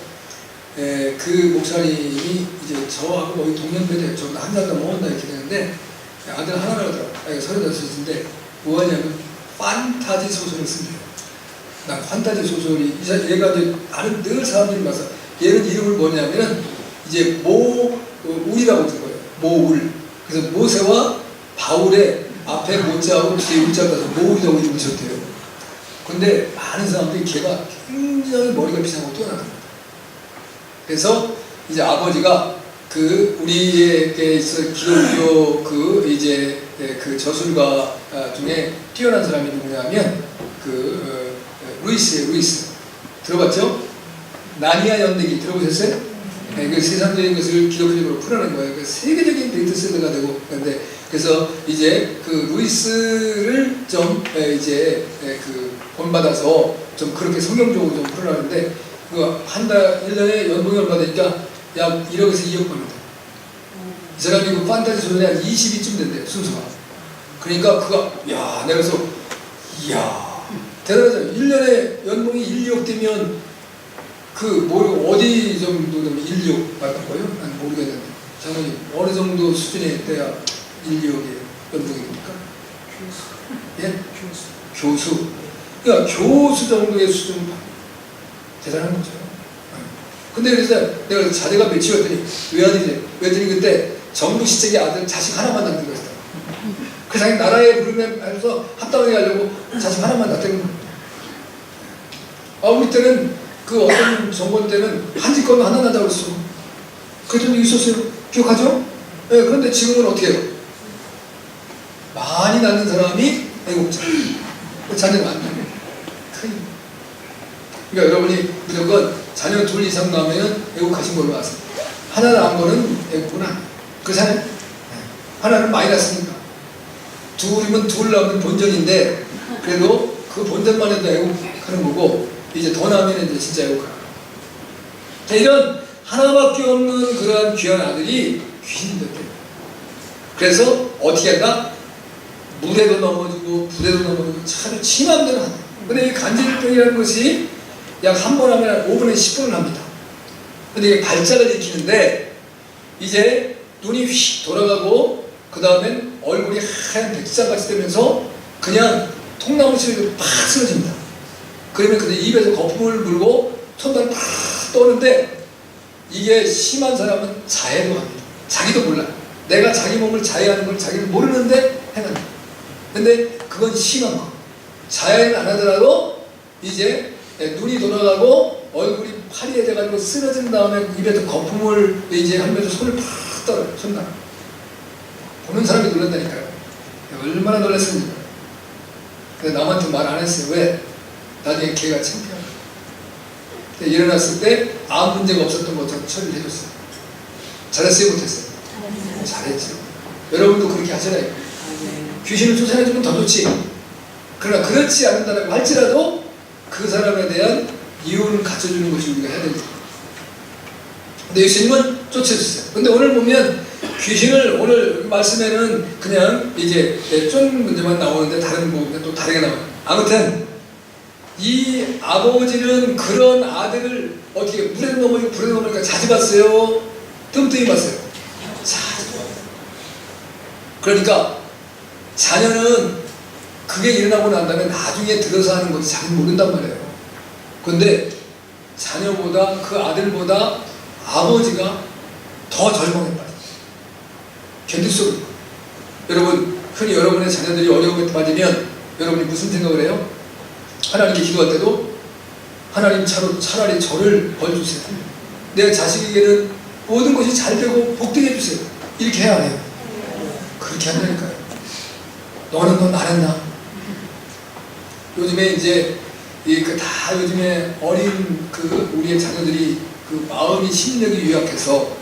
그 목사님이 이제 저하고 거의 동년배돼요. 저보다 한 살 더 먹었나 이렇게 되는데, 아들 하나를 하더라고요. 35인데 뭐하냐면 판타지 소설을 쓴대요. 난 판타지 소설이, 얘가 이제 나는 늘 사람들이 봐서 얘는 이름을 뭐냐면은 이제 모울이라고 부른 거예요. 모울. 그래서 모세와 바울의 앞에 모자하고 뒤에 울자를 따서 모울이라고 이름을 지었대요. 근데 많은 사람들이 걔가 굉장히 머리가 비상하고 뛰어나답니다. 그래서 이제 아버지가 그 우리에게 있어 기독교 그 이제 그 저술가 중에 뛰어난 사람이 누구냐면 루이스 들어봤죠? 나니아 연대기 들어보셨어요? 네, 그 세상적인 것을 기독교적으로 풀어낸 거예요. 그 세계적인 베스트셀러가 되고, 근데 그래서 이제 그 루이스를 좀 이제 그 본받아서 좀 그렇게 성경적으로 좀 풀어나는데, 그 한 달 1년에 연봉이 얼마 되니까 약 1억에서 2억 벌면 돼. 이 사람이 그 판타지 소설이 한 20위쯤 된대요, 순서가. 그러니까 그가 내가 그래서 대단하잖아요. 1년에 연봉이 1, 2억 되면 어디 정도 되면 1, 2억 받는 거예요? 난 모르겠는데. 장모님, 어느 정도 수준에 돼야 1, 2억의 연봉입니까? 예? 교수. 그러니까 교수 정도의 수준 대단한 거죠. 근데 그래서 내가 자제가 몇이었더니 외아들이 그때 정부 시책의 아들 자식 하나만 낳는 거였어요. 그 자기 나라에 부르면서 합당하게 하려고 자식 하나만 낳는 거예요. 우리 때는 그 어떤 정권 때는 한 집 거면 하나 낳는다고 그랬어. 그랬던 적이 있었어요. 기억하죠? 네, 그런데 지금은 어떻게 해요? 많이 낳는 사람이 애국자. 자녀는 안 낳는. 그러니까 여러분이 무조건 자녀 둘 이상 낳으면 애국하신 걸로 아세요. 하나 낳은 거는 애국은 아니에요. 그렇잖아요? 하나는 많이 낳았으니까. 둘이면 둘 낳으면 본전인데, 그래도 그 본전만 해도 애국하는 거고, 이제 더 나면 이제 진짜 욕하고. 자, 이런 하나밖에 없는 그러한 귀한 아들이 귀신이 됐대요. 그래서 어떻게 할까? 물에도 넘어지고 불에도 넘어지고 참 심한 대로 한다. 근데 이 간질병이라는 것이 약 한 번 하면 한 5분에 10분을 합니다. 근데 이게 발작을 일으키는데 이제 눈이 휙 돌아가고 그 다음엔 얼굴이 하얀 백사같이 되면서 그냥 통나무처럼 팍 쓰러집니다. 그러면 근데 입에서 거품을 물고 손발을 팍 떠는데 이게 심한 사람은 자해도 합니다. 자기도 몰라. 내가 자기 몸을 자해하는 걸 자기는 모르는데 해간다. 근데 그건 심한 거. 자해는 안 하더라도 이제 눈이 돌아가고 얼굴이 파리해져가지고 쓰러진 다음에 입에서 거품을 이제 하면서 손을 팍 떨어요. 손날. 보는 사람이 놀란다니까요. 얼마나 놀랐습니까? 근데 남한테 말 안 했어요. 왜? 나중에 걔가 창피하다. 일어났을 때 아무 문제가 없었던 것처럼 처리를 해줬어요. 잘했어요? 못했어요? 잘했죠. 여러분도 그렇게 하잖아요. 귀신을 쫓아내주면 더 좋지. 그러나 그렇지 않는다고 할지라도 그 사람에 대한 이유를 갖춰주는 것이 우리가 해야 됩니다. 근데 예수님은 쫓아주세요. 근데 오늘 보면 귀신을 오늘 말씀에는 그냥 이제 쫀 문제만 나오는데 다른 부분은 또 다르게 나와요. 아무튼 이 아버지는 그런 아들을 어떻게 물에 넘어지고 불에 넘어지니까 자주 봤어요? 뜸뜸이 봤어요? 자주 봤어요. 그러니까 자녀는 그게 일어나고 난 다음에 나중에 들어서 하는 것이 자기는 모른단 말이에요. 근데 자녀보다 그 아들보다 아버지가 더 절망에 빠져요. 견딜 수 없는 거예요. 여러분, 흔히 여러분의 자녀들이 어려움에 빠지면 여러분이 무슨 생각을 해요? 하나님께 기도할 때도 하나님 차라리 저를 벌주세요. 내 자식에게는 모든 것이 잘 되고 복되게 해주세요. 이렇게 해야 해요. 그렇게 한다니까요. 너는 넌 안 했나? 요즘에 이제 다 요즘에 어린 우리의 자녀들이 마음이 심력이 유약해서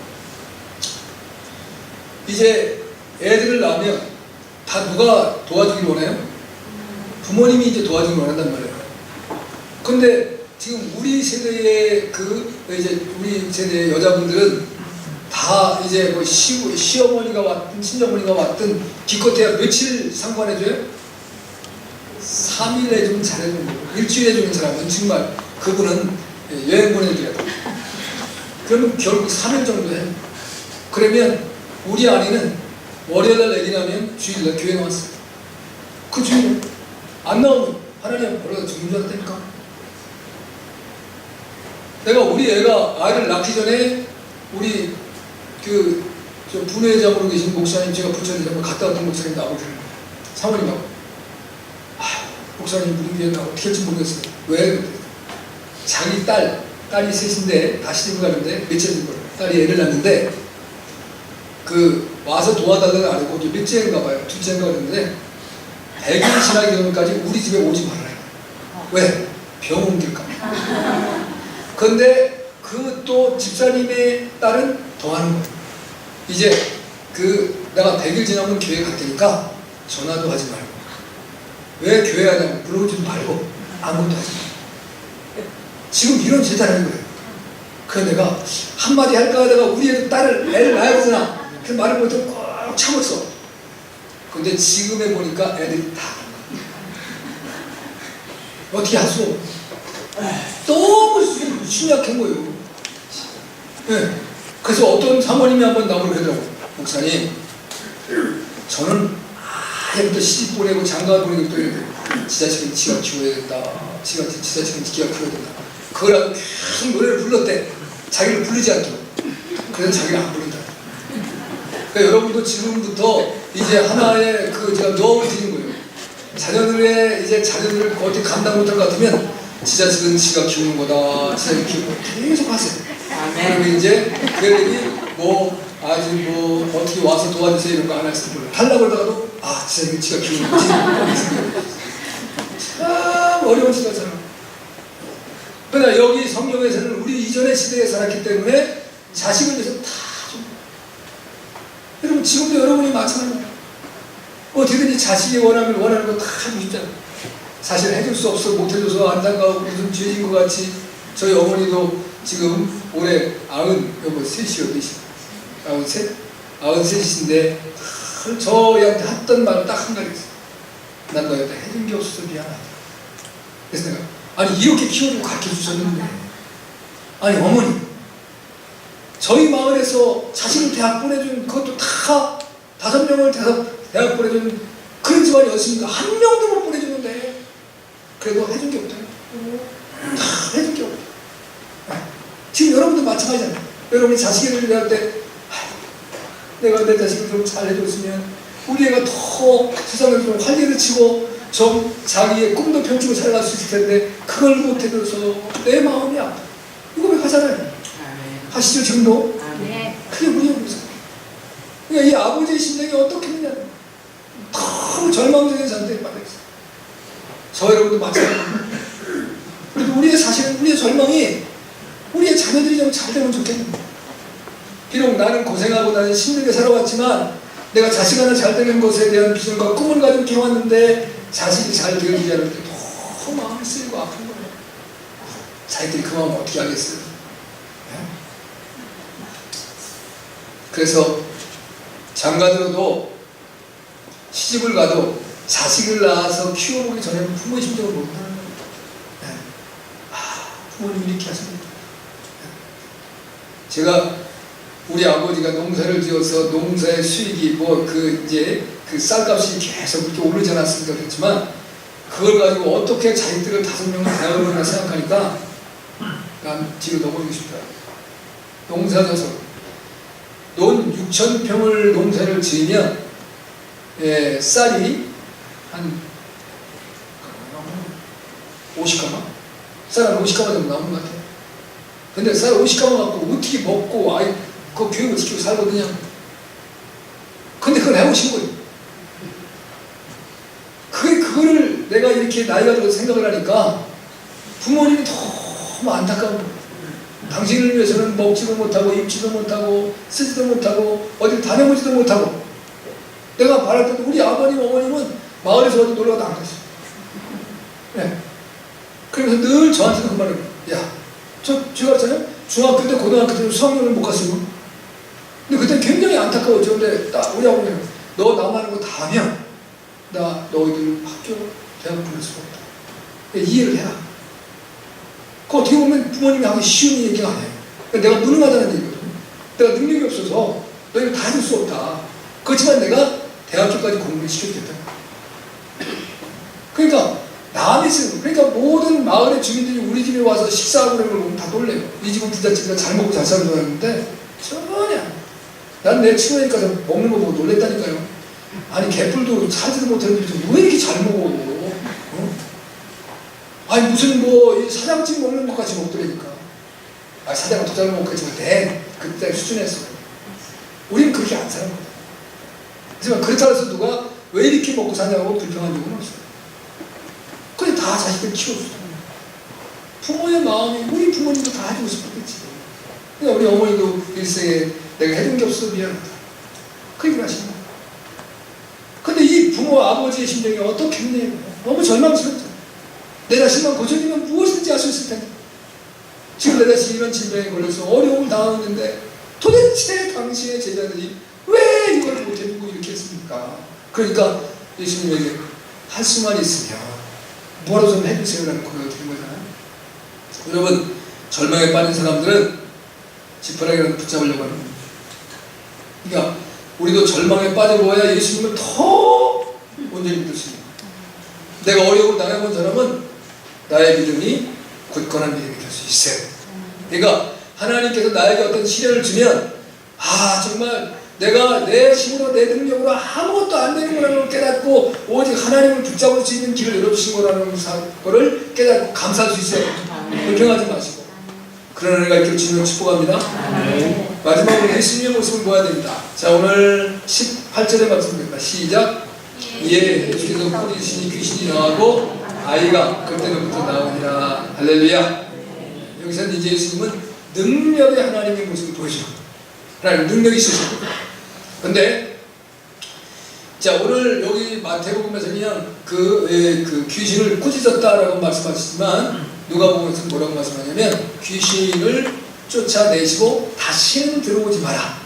이제 애들을 낳으면 다 누가 도와주길 원해요? 부모님이 이제 도와주길 원한단 말이에요. 근데 지금 우리 세대의 이제 우리 세대의 여자분들은 다 이제 뭐 시어머니가 왔든 친정어머니가 왔든 기껏해야 며칠 상관해줘요? 3일 해주면 잘해주는 거고 일주일 해주는 사람은 정말 그분은 여행 보내줘야 돼. 그러면 결국 3일 정도 해요. 그러면 우리 아내는 월요일날 애기 나면 주일날 교회 나왔어요. 그 주일 안 나오면 하나님 뭐라고 죽는 줄 알았다니까. 내가 우리 애가 아이를 낳기 전에 우리 저 분회장으로 계신 목사님, 제가 부처님 갔다 왔던 목사님 나오고 사모님하고 목사님 우리 교회는 어떻게 할지 모르겠어요. 왜? 자기 딸이 셋인데 다 시집 가는데 며칠인 거예요. 딸이 애를 낳는데 와서 도와달라는 안 하고 몇째인가 봐요. 둘째인가 그랬는데 100일 지나기 전까지 우리 집에 오지 말아요. 왜? 병 옮길까. 그런데 또 집사님의 딸은 더 하는 거예요. 이제 내가 100일 지나면 교회 갈 테니까 전화도 하지 말고 왜 교회 하냐고 불러오지 말고 아무것도 하지 말고 지금 이런 제단하는 거예요. 그래서 내가 한마디 할까 하다가 우리 애를 낳아야 되잖아. 그 말을 못하고 꼭 참았어. 근데 지금 해보니까 애들이 다 어떻게 할 수 없어. 너무 심약한 거예요. 네. 그래서 어떤 사모님이 한번 나오고 그러더라고. 목사님, 저는 아예부터 시집 보내고 장가 보내고 또 이렇게 지자식은 지가 키워야 된다. 지자식은 지가 키워야 된다. 그거라고 계속 노래를 불렀대. 자기를 부르지 않도록. 그래서 자기를 안 부른다. 그러니까 여러분도 지금부터 이제 하나의 제가 노하우를 드린 거예요. 자녀들을 어떻게 감당 못할 것 같으면 지자식은 지가 키우는 거다. 지자식이 키우는 거다. 계속 하세요. 그러면 이제 그 애들이 어떻게 와서 도와주세요 이런 거 안 했을 거예요. 하려고 그러다가도 지자식은 지가 키우는 거지. 참 어려운 시대잖아. 그러나 여기 성경에서는 우리 이전의 시대에 살았기 때문에 자식을 위해서 다 줍니다. 여러분 지금도 여러분이 마찬가지입니다. 어떻게든지 자식이 원하는 거 다 하고 싶잖아요. 사실 해줄 수 없어 못해줘서 안타까워 무슨 죄진 것 같이 저희 어머니도 지금 올해 93이신데 저희한테 했던 말 딱 한 가지 있어요. 난 너한테 해준 게 없어서 미안하다. 그래서 내가 아니 이렇게 키워주고 가르쳐 주셨는데 아니 어머니 저희 마을에서 자식을 대학 보내준 그것도 다 5명을 대학 보내준 그런 집안이었으니까 한 명도 못 보내주는데 그래도 해준 게 없다. 다 해준 게 없다. 지금 여러분도 마찬가지잖아요. 여러분이 자식을 대할 때 내가 내 자식을 좀 잘 해줬으면 우리 애가 더 세상을 좀 활기를 치고 좀 자기의 꿈도 펼치고 살아갈 수 있을 텐데 그걸 못 해줘서 내 마음이 아파. 이거 왜 하잖아요. 하시죠 지금도? 그게 우리의 모습. 그러니까 이 아버지의 심정이 어떻게 했냐. 너무 절망적인 상태에 빠져있어요. 저 여러분도 마찬가지입니다. 그리고 우리의 사실은 우리의 절망이 우리의 자녀들이 좀 잘 되면 좋겠는데 비록 나는 고생하고 나는 힘들게 살아왔지만 내가 자식 하나 잘 되는 것에 대한 비전과 꿈을 가지고 키워왔는데 자식이 잘 되어지지 않을 때 너무 마음이 쓰이고 아픈 거예요. 자기들이 그 마음 어떻게 하겠어요? 네? 그래서 장가들어도 시집을 가도 자식을 낳아서 키워보기 전에는 부모의 심정을 모른다는 거예요. 네. 부모님이 이렇게 하십니다. 제가 우리 아버지가 농사를 지어서 농사의 수익이 그 쌀값이 계속 이렇게 오르지 않았습니까? 그렇지만 그걸 가지고 어떻게 자식들을 5명을 대학을 보내나 생각하니까 난 뒤로 넘어지고 싶다. 농사 져서 논 6,000평을 농사를 지으면 쌀이 한 50가마? 쌀 한 50가마 정도 나오는 것 같아요. 근데 쌀 50가마 갖고 어떻게 먹고 그 교육을 시키고 살거든요. 근데 그걸 해보신 거예요. 그거를 내가 이렇게 나이가 들어서 생각을 하니까 부모님이 너무 안타까운 거예요. 당신을 위해서는 먹지도 못하고 입지도 못하고 쓰지도 못하고 어딜 다녀보지도 못하고 내가 말할 때도 우리 아버님 어머님은 마을에서 어디 놀러가도 안 갔어요. 네. 그래서 늘 저한테도 그 말을 해요. 제가 그랬잖아요. 중학교 때 고등학교 때 수학여행을 못 갔어요. 근데 그때 굉장히 안타까웠죠. 근데 우리 아버님은 너 남아는 거 다 하면 나 너희들 학교 대학 보낼 수가 없다. 이해를 해라. 그 어떻게 보면 부모님이 하기 쉬운 얘기가 아니에요. 내가 무능하다는 얘기거든요. 내가 능력이 없어서 너희를 다 해줄 수 없다. 그렇지만 내가 대학교까지 공부를 시켜주겠다. 그러니까 남이 쓰는 그러니까 모든 마을의 주민들이 우리 집에 와서 식사하고 그런 걸 보면 다 놀래요. 이 집은 부잣집이라 잘 먹고 잘 사는 줄 알았는데 전혀 난 내 친구에 가서 먹는 거 보고 놀랬다니까요. 아니 개뿔도 살지도 못하는데 왜 이렇게 잘 먹어? 아니 무슨 이 사장집 먹는 것 같이 먹더라니까. 사장은 더 잘 먹겠지만 그때 수준에서 우리는 그렇게 안 사는 거다. 하지만 그렇다고 해서 누가 왜 이렇게 먹고 사냐고 불평한 적은 없어요. 그래 다 자식들 키워주죠. 부모의 마음이 우리 부모님도 다 해주고 싶었겠지. 그러니까 우리 어머니도 일생에 내가 해준 게 없어 미안하다. 그 얘기를 하시는 거예요. 근데 이 부모 아버지의 심정이 어떻겠냐. 너무 절망스럽죠. 내 자신만 고쳐주면 무엇이든지 할 수 있을 텐데 지금 내 자신이 이런 질병에 걸려서 어려움을 당하는데 도대체 당신의 제자들이 왜 이걸 못해주고 이렇게 했습니까? 그러니까 예수님에게 할 수만 있으면 뭐라도 좀 해주세요라는 고백을 드린 거잖아요. 여러분 절망에 빠진 사람들은 지푸라기라도 붙잡으려고 하는 거예요. 그러니까 우리도 절망에 빠져보아야 예수님을 더 온전히 믿을 수 있는 거예요. 내가 어려움을 당해본 사람은 나의 믿음이 굳건한 믿음이 될 수 있어요. 그러니까 하나님께서 나에게 어떤 시련을 주면 정말 내가 내 힘으로 내 능력으로 아무것도 안 되는 거라는 걸 깨닫고 오직 하나님을 붙잡을 수 있는 길을 열어주신 거라는 거를 깨닫고 감사할 수 있어요. 불평하지 마시고 그런 은혜가 있기를 주님을 축복합니다. 마지막으로 예수님의 모습을 보아야 됩니다. 자 오늘 18절의 말씀입니다. 시작. 예수께서 뿌리시니 귀신이 나가고 아이가 그때부터 나오니라. 할렐루야. 여기서는 이제 예수님은 능력의 하나님의 모습을 보여주고 하나님 능력이 있으십니다. 근데 자, 오늘 여기 마태복음에서는 그 귀신을 꾸짖었다라고 말씀하시지만 누가복음에서는 뭐라고 말씀하냐면 귀신을 쫓아내시고 다시는 들어오지 마라.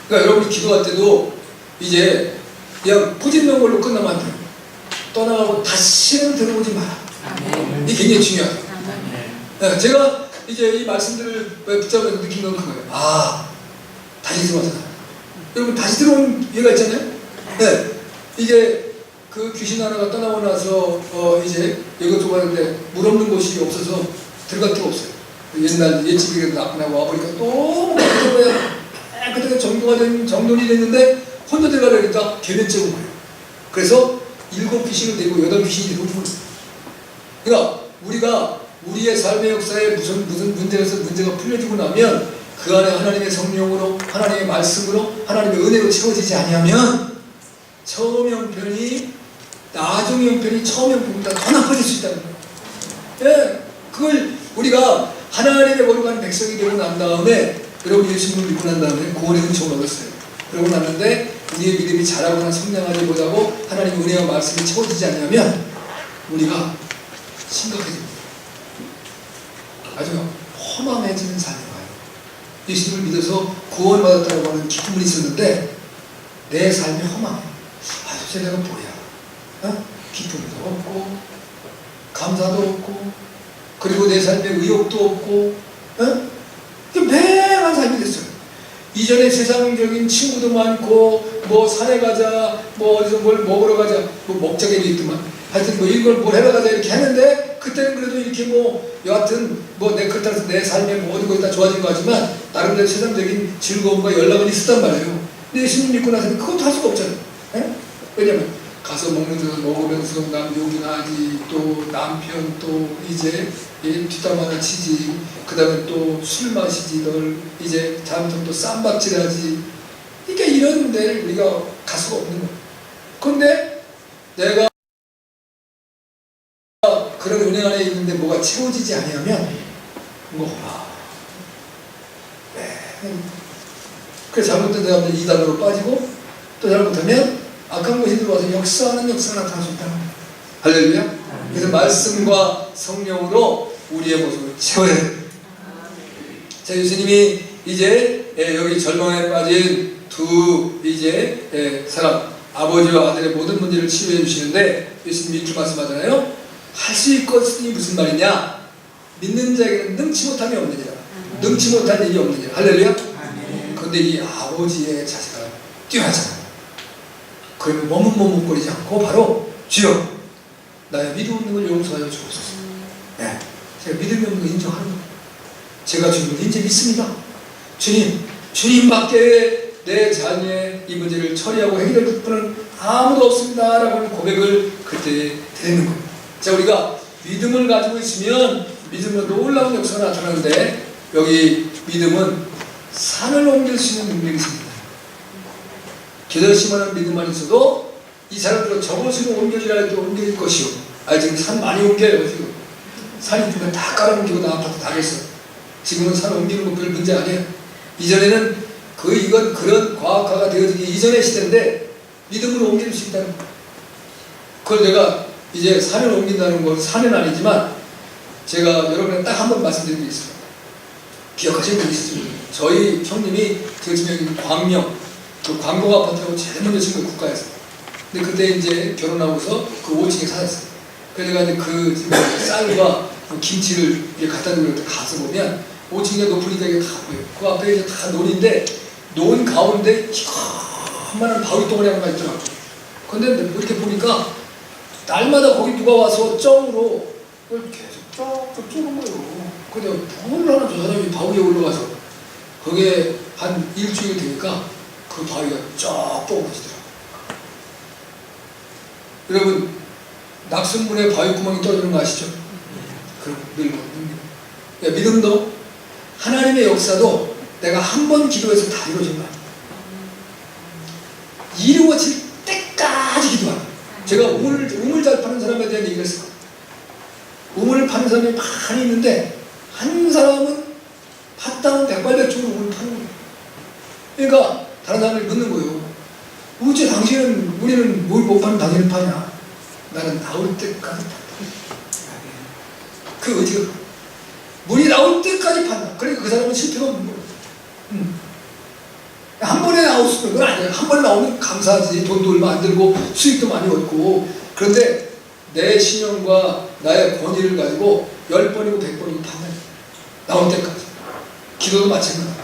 그러니까 여러분이 기도할 때도 이제 그냥 꾸짖는 걸로 끝나면 안 돼요. 떠나가고 다시는 들어오지 마라. 이게 굉장히 중요해요. 네, 제가 이제 이 말씀들을 붙잡으면서 느낀 건 그거예요. 아, 다시 들어왔잖아. 여러분 다시 들어온 얘가 있잖아요. 네, 이제 그 귀신 하나가 떠나고 나서 이제 이것저것 하는데 물 없는 곳이 없어서 들어갈 데가 없어요. 옛날 옛집에 나고 와보니까 너무 깨끗하게 정돈이 됐는데 혼자 들어가려니까 개면증 온 거예요. 그래서 7 귀신을 데리고 8 귀신이 데리고 죽었어요. 그러니까 우리가 우리의 삶의 역사에 무슨 문제가 풀려지고 나면 그 안에 하나님의 성령으로, 하나님의 말씀으로, 하나님의 은혜로 채워지지 아니하면 처음 형편이 나중 형편이 처음 형편보다 더 나빠질 수 있다는 거예요. 예, 그걸 우리가 하나님의 거룩한 백성이 되고 난 다음에 여러분 예수님을 믿고 난 다음에 구원의 은총을 얻었어요. 그러고 났는데 우리의 믿음이 자라거나 성장하지 못하고 하나님의 은혜와 말씀이 채워지지 않으면 우리가 심각해집니다. 아주 허망해지는 삶이 와요. 예수님을 믿어서 구원받았다고 하는 기쁨은 있었는데 내 삶이 허망해. 아, 도대체 내가 뭐야? 기쁨도 없고 감사도 없고 그리고 내 삶에 의욕도 없고 맹한 삶이 됐어요. 이전에 세상적인 친구도 많고 뭐 산에 가자 뭐 어디서 뭘 먹으러 가자 뭐 먹자기도 있더만 하여튼 뭐 이걸 뭘 해러 가자 이렇게 했는데 그때는 그래도 이렇게 뭐 여하튼 뭐 내 그렇다고 내 삶에 뭐 어디 다 좋아진 거지만 나름대로 세상적인 즐거움과 연락은 있었단 말이에요. 근데 예수님 믿고 나서는 그것도 할 수가 없잖아요. 에? 왜냐면 가서 먹는 데서 먹으면서 남 욕이나 하지 또 남편 또 이제 뒷담 하나 치지 그 다음에 또 술 마시지 널 이제 잘못하면 또 쌈박질 하지 그러니까 이런 데를 우리가 갈 수가 없는 거예요. 그런데 내가 그런 은혜 안에 있는데 뭐가 채워지지 아니하면 그래서 잘못된 사람들 이단으로 빠지고 또 잘못하면 악한 것이 들어와서 역사가 나타날 수 있다는 거예요. 할렐루야. 그래서 말씀과 성령으로 우리의 모습을 채워야 돼요. 자, 예수님이 이제 여기 절망에 빠진 두 이제 사람 아버지와 아들의 모든 문제를 치유해 주시는데 예수님이 이렇게 말씀하잖아요. 할 수 있것이 무슨 말이냐? 믿는 자에게는 능치 못함이 없느니라. 능치 못할 일이 없느니라. 할렐루야. 그런데 이 아버지의 자세가 뛰어나잖아요. 그러면 머뭇머뭇거리지 않고 바로 주여 나의 믿음 없는 걸 용서하여 주옵소서. 네, 제가 믿음이 없는 걸 인정하는 거예요. 제가 주님을 이제 믿습니다. 주님밖에 내 자녀의 이 문제를 처리하고 해결할 분은 아무도 없습니다 라고 하는 고백을 그때 드리는 거예요. 자, 우리가 믿음을 가지고 있으면 믿음은 놀라운 역사가 나타나는데 여기 믿음은 산을 옮길 수 있는 능력이 있습니다. 결심하는 믿음만 있어도 이 사람들은 저것으로 옮겨지라 해도 옮겨질 것이요. 지금 산 많이 옮겨요. 지금 산이 주변 다 깔아옮기고 나 아파트 다 했어요. 지금은 산 옮기는 거 별 문제 아니에요. 이전에는 이건 그런 과학화가 되어지기 이전의 시대인데 믿음으로 옮길 수 있다는 거예요. 그걸 내가 이제 산을 옮긴다는 건 산은 아니지만 제가 여러분한테 딱 한 번 말씀드리겠습니다. 기억하시는 분 있으시죠? 저희 형님이 그 지금 광명 그 광복 아파트라고 제일 먼저 지은 국가에서. 근데 그때 이제 결혼하고서 그 5층에 살았어요. 그래서 내가 이제 그 쌀과 그 김치를 이렇게 갖다 주고 가서 보면 5층에 높은 이닥에 다 보여요. 그 앞에 이제 다 논인데 논 가운데 기만한 바위 덩어리 하나가 있더라고요. 근데 이렇게 보니까 날마다 거기 누가 와서 점으로 그걸 계속 쫙쫙 쪼는 거예요. 근데 뭘 하나 저 사람이 바위에 올라가서 거기에 한 일주일 되니까 그 바위가 쫙 뽑아지더라고요. 여러분 낙순문에 바위 구멍이 떠지는 거 아시죠? 그럼 늘 믿음도 하나님의 역사도 내가 한 번 기도해서 다 이루어진 거야. 이루어질 때까지 기도하는 거야. 제가 우물 잘 파는 사람에 대한 얘기를 했어요. 우물을 파는 사람이 많이 있는데 한 사람은 팠다면 백발백중으로 우물을 파는 거예요. 그러니까 다른 사람을 묻는 거예요. 어째 당신은 우리는 뭘 못 파면 당연히 파냐. 나는 나올 때까지 판다. 그 의지가 물이 나올 때까지 판다. 그러니까 그 사람은 실패가 없는 거예요. 한 번에 나올 수 있는 건 아니에요. 한 번에 나오면 감사하지. 돈도 얼마 안 들고 수익도 많이 얻고. 그런데 내 신용과 나의 권위를 가지고 10번이고 100번이고 판다. 나올 때까지. 기도도 마찬가지야.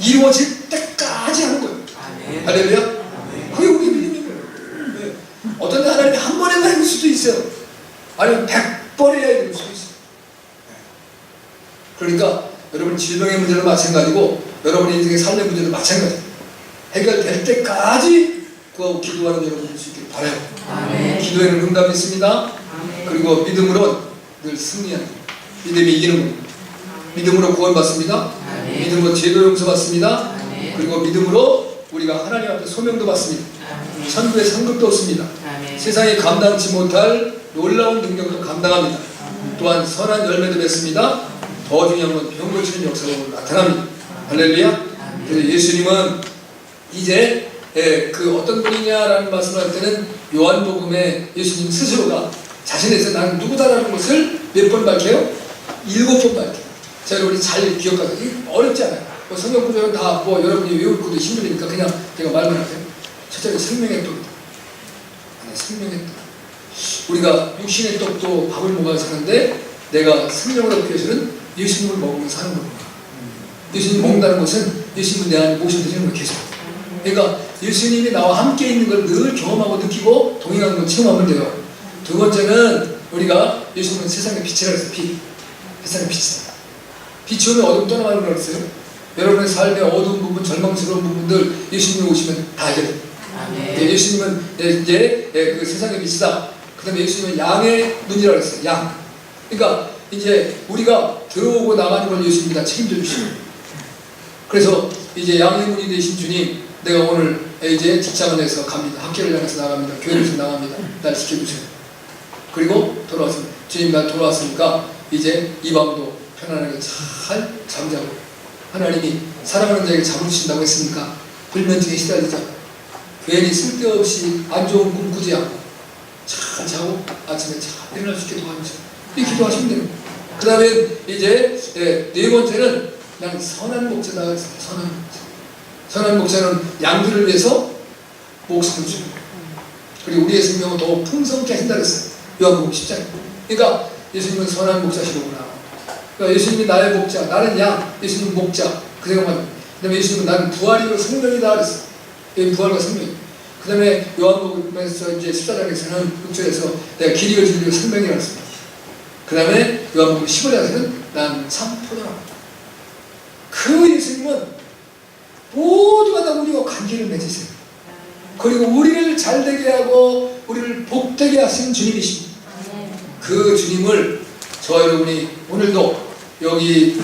이루어질 때까지 하는 거예요. 할렐루야. 그게 우리 믿음인 거예요. 네. 어떤 데 하나님이 한 번에만 해줄 수도 있어요. 아니면 100번이나 해줄 수도 있어요. 그러니까 여러분 질병의 문제도 마찬가지고 여러분의 인생의 삶의 문제도 마찬가지예요. 해결될 때까지 그거 기도하는 여러분일 수 있기를 바라요. 아멘. 기도에는 응답이 있습니다. 아멘. 그리고 믿음으로 늘 승리하는 거예요. 믿음이 이기는 거예요. 믿음으로 구원받습니다. 아멘. 믿음으로 제도 용서받습니다. 아멘. 그리고 믿음으로 우리가 하나님 앞에 소명도 받습니다. 아멘. 천국의 상급도 얻습니다. 아멘. 세상이 감당치 못할 놀라운 능력도 감당합니다. 아멘. 또한 선한 열매도 맺습니다. 더 중요한 건 병 고치는 역사로 나타납니다. 할렐루야. 그래서 예수님은 이제 그 어떤 분이냐라는 말씀을 할 때는 요한복음에 예수님 스스로가 자신에서 나는 누구다라는 것을 몇 번 밝혀요? 7번 밝혀요. 자, 여러분이 잘 기억하세요. 어렵지 않아요. 뭐 성경 구절은 다 뭐 여러분이 외울 것도 힘드니까 그냥 제가 말만 할게요. 첫째는 생명의 떡이다. 생명의 떡. 우리가 육신의 떡도 밥을 먹어야 사는데 내가 생명으로 표시는 예수님을 먹으면서 사는 겁니다. 예수님 먹는다는 것은 예수님은 내 안에 모셔드리는 걸 계속. 그러니까 예수님이 나와 함께 있는 걸 늘 경험하고 느끼고 동행하는 걸 체험하면 돼요. 두 번째는 우리가 예수님은 세상의 빛이라고 했어요. 빛. 세상의 빛이다. 빛이 오면 어둠 떠나가는 걸 했어요. 여러분의 삶의 어두운 부분, 절망스러운 부분들 예수님이 오시면 다 해결해요. 예수님은 이제 그 세상의 빛이다. 그 다음에 예수님은 양의 눈이라고 했어요. 양. 그러니까 이제 우리가 들어오고 나가는 걸 예수님이 다 책임져 주시고. 그래서 이제 양의 문이 되신 주님, 내가 오늘 이제 직장을 해서 갑니다. 학교를 향해서 나갑니다. 교회를 해서 나갑니다. 날 지켜주세요. 그리고 돌아왔습니다. 주님, 날 돌아왔으니까 이제 이 밤도 편안하게 잘 잠자고, 하나님이 사랑하는 자에게 잠을 주신다고 했으니까 불면증에 시달리자. 괜히 쓸데없이 안 좋은 꿈 꾸지 않고 잘 자고 아침에 잘 일어날 수 있게 도와주세요. 이렇게 기도하시면 돼요. 그 다음에 이제 네 번째는 나는 선한 목자다. 선한 목자. 선한 목자는 양들을 위해서 목숨을 주는 거예요. 그리고 우리의 생명을 더 풍성케 하신다 그랬어요. 요한복음 10장. 그러니까 예수님은 선한 목자시로구나. 그러니까 예수님이 나의 목자, 나는 양, 예수님은 목자. 그 생각만. 그 다음에 예수님은 나는 부활이고 생명이다 그랬어요. 부활과 생명. 그 다음에 요한복음에서 이제 14장에서는 6절에서 내가 길이요 진리요 생명이라고 했습니다. 그 다음에 요한복음 15장에서는 난 참 포도나무. 그 예수님은 모두가 다 우리와 관계를 맺으세요. 그리고 우리를 잘되게 하고 우리를 복되게 하신 주님이십니다. 그 주님을 저와 여러분이 오늘도 여기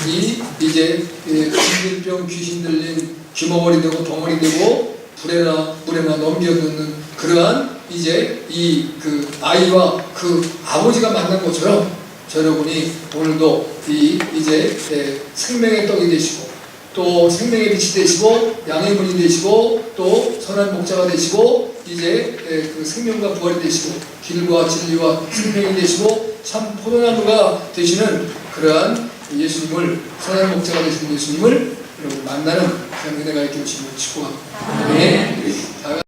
이제 진bil병 귀신 들린 규모벌이 되고 덩어리 되고 불에나 넘겨놓는 그러한 이제 그 아이와 그 아버지가 만난 것처럼 저 여러분이 오늘도 이제 생명의 떡이 되시고 또 생명의 빛이 되시고 양의 문이 되시고 또 선한 목자가 되시고 이제 그 생명과 부활이 되시고 길과 진리와 생명이 되시고 참 포도나무가 되시는 그러한 예수님을 선한 목자가 되시는 예수님을 여러분 만나는 그런 은혜가 있게 주시면 축복합니다. 네.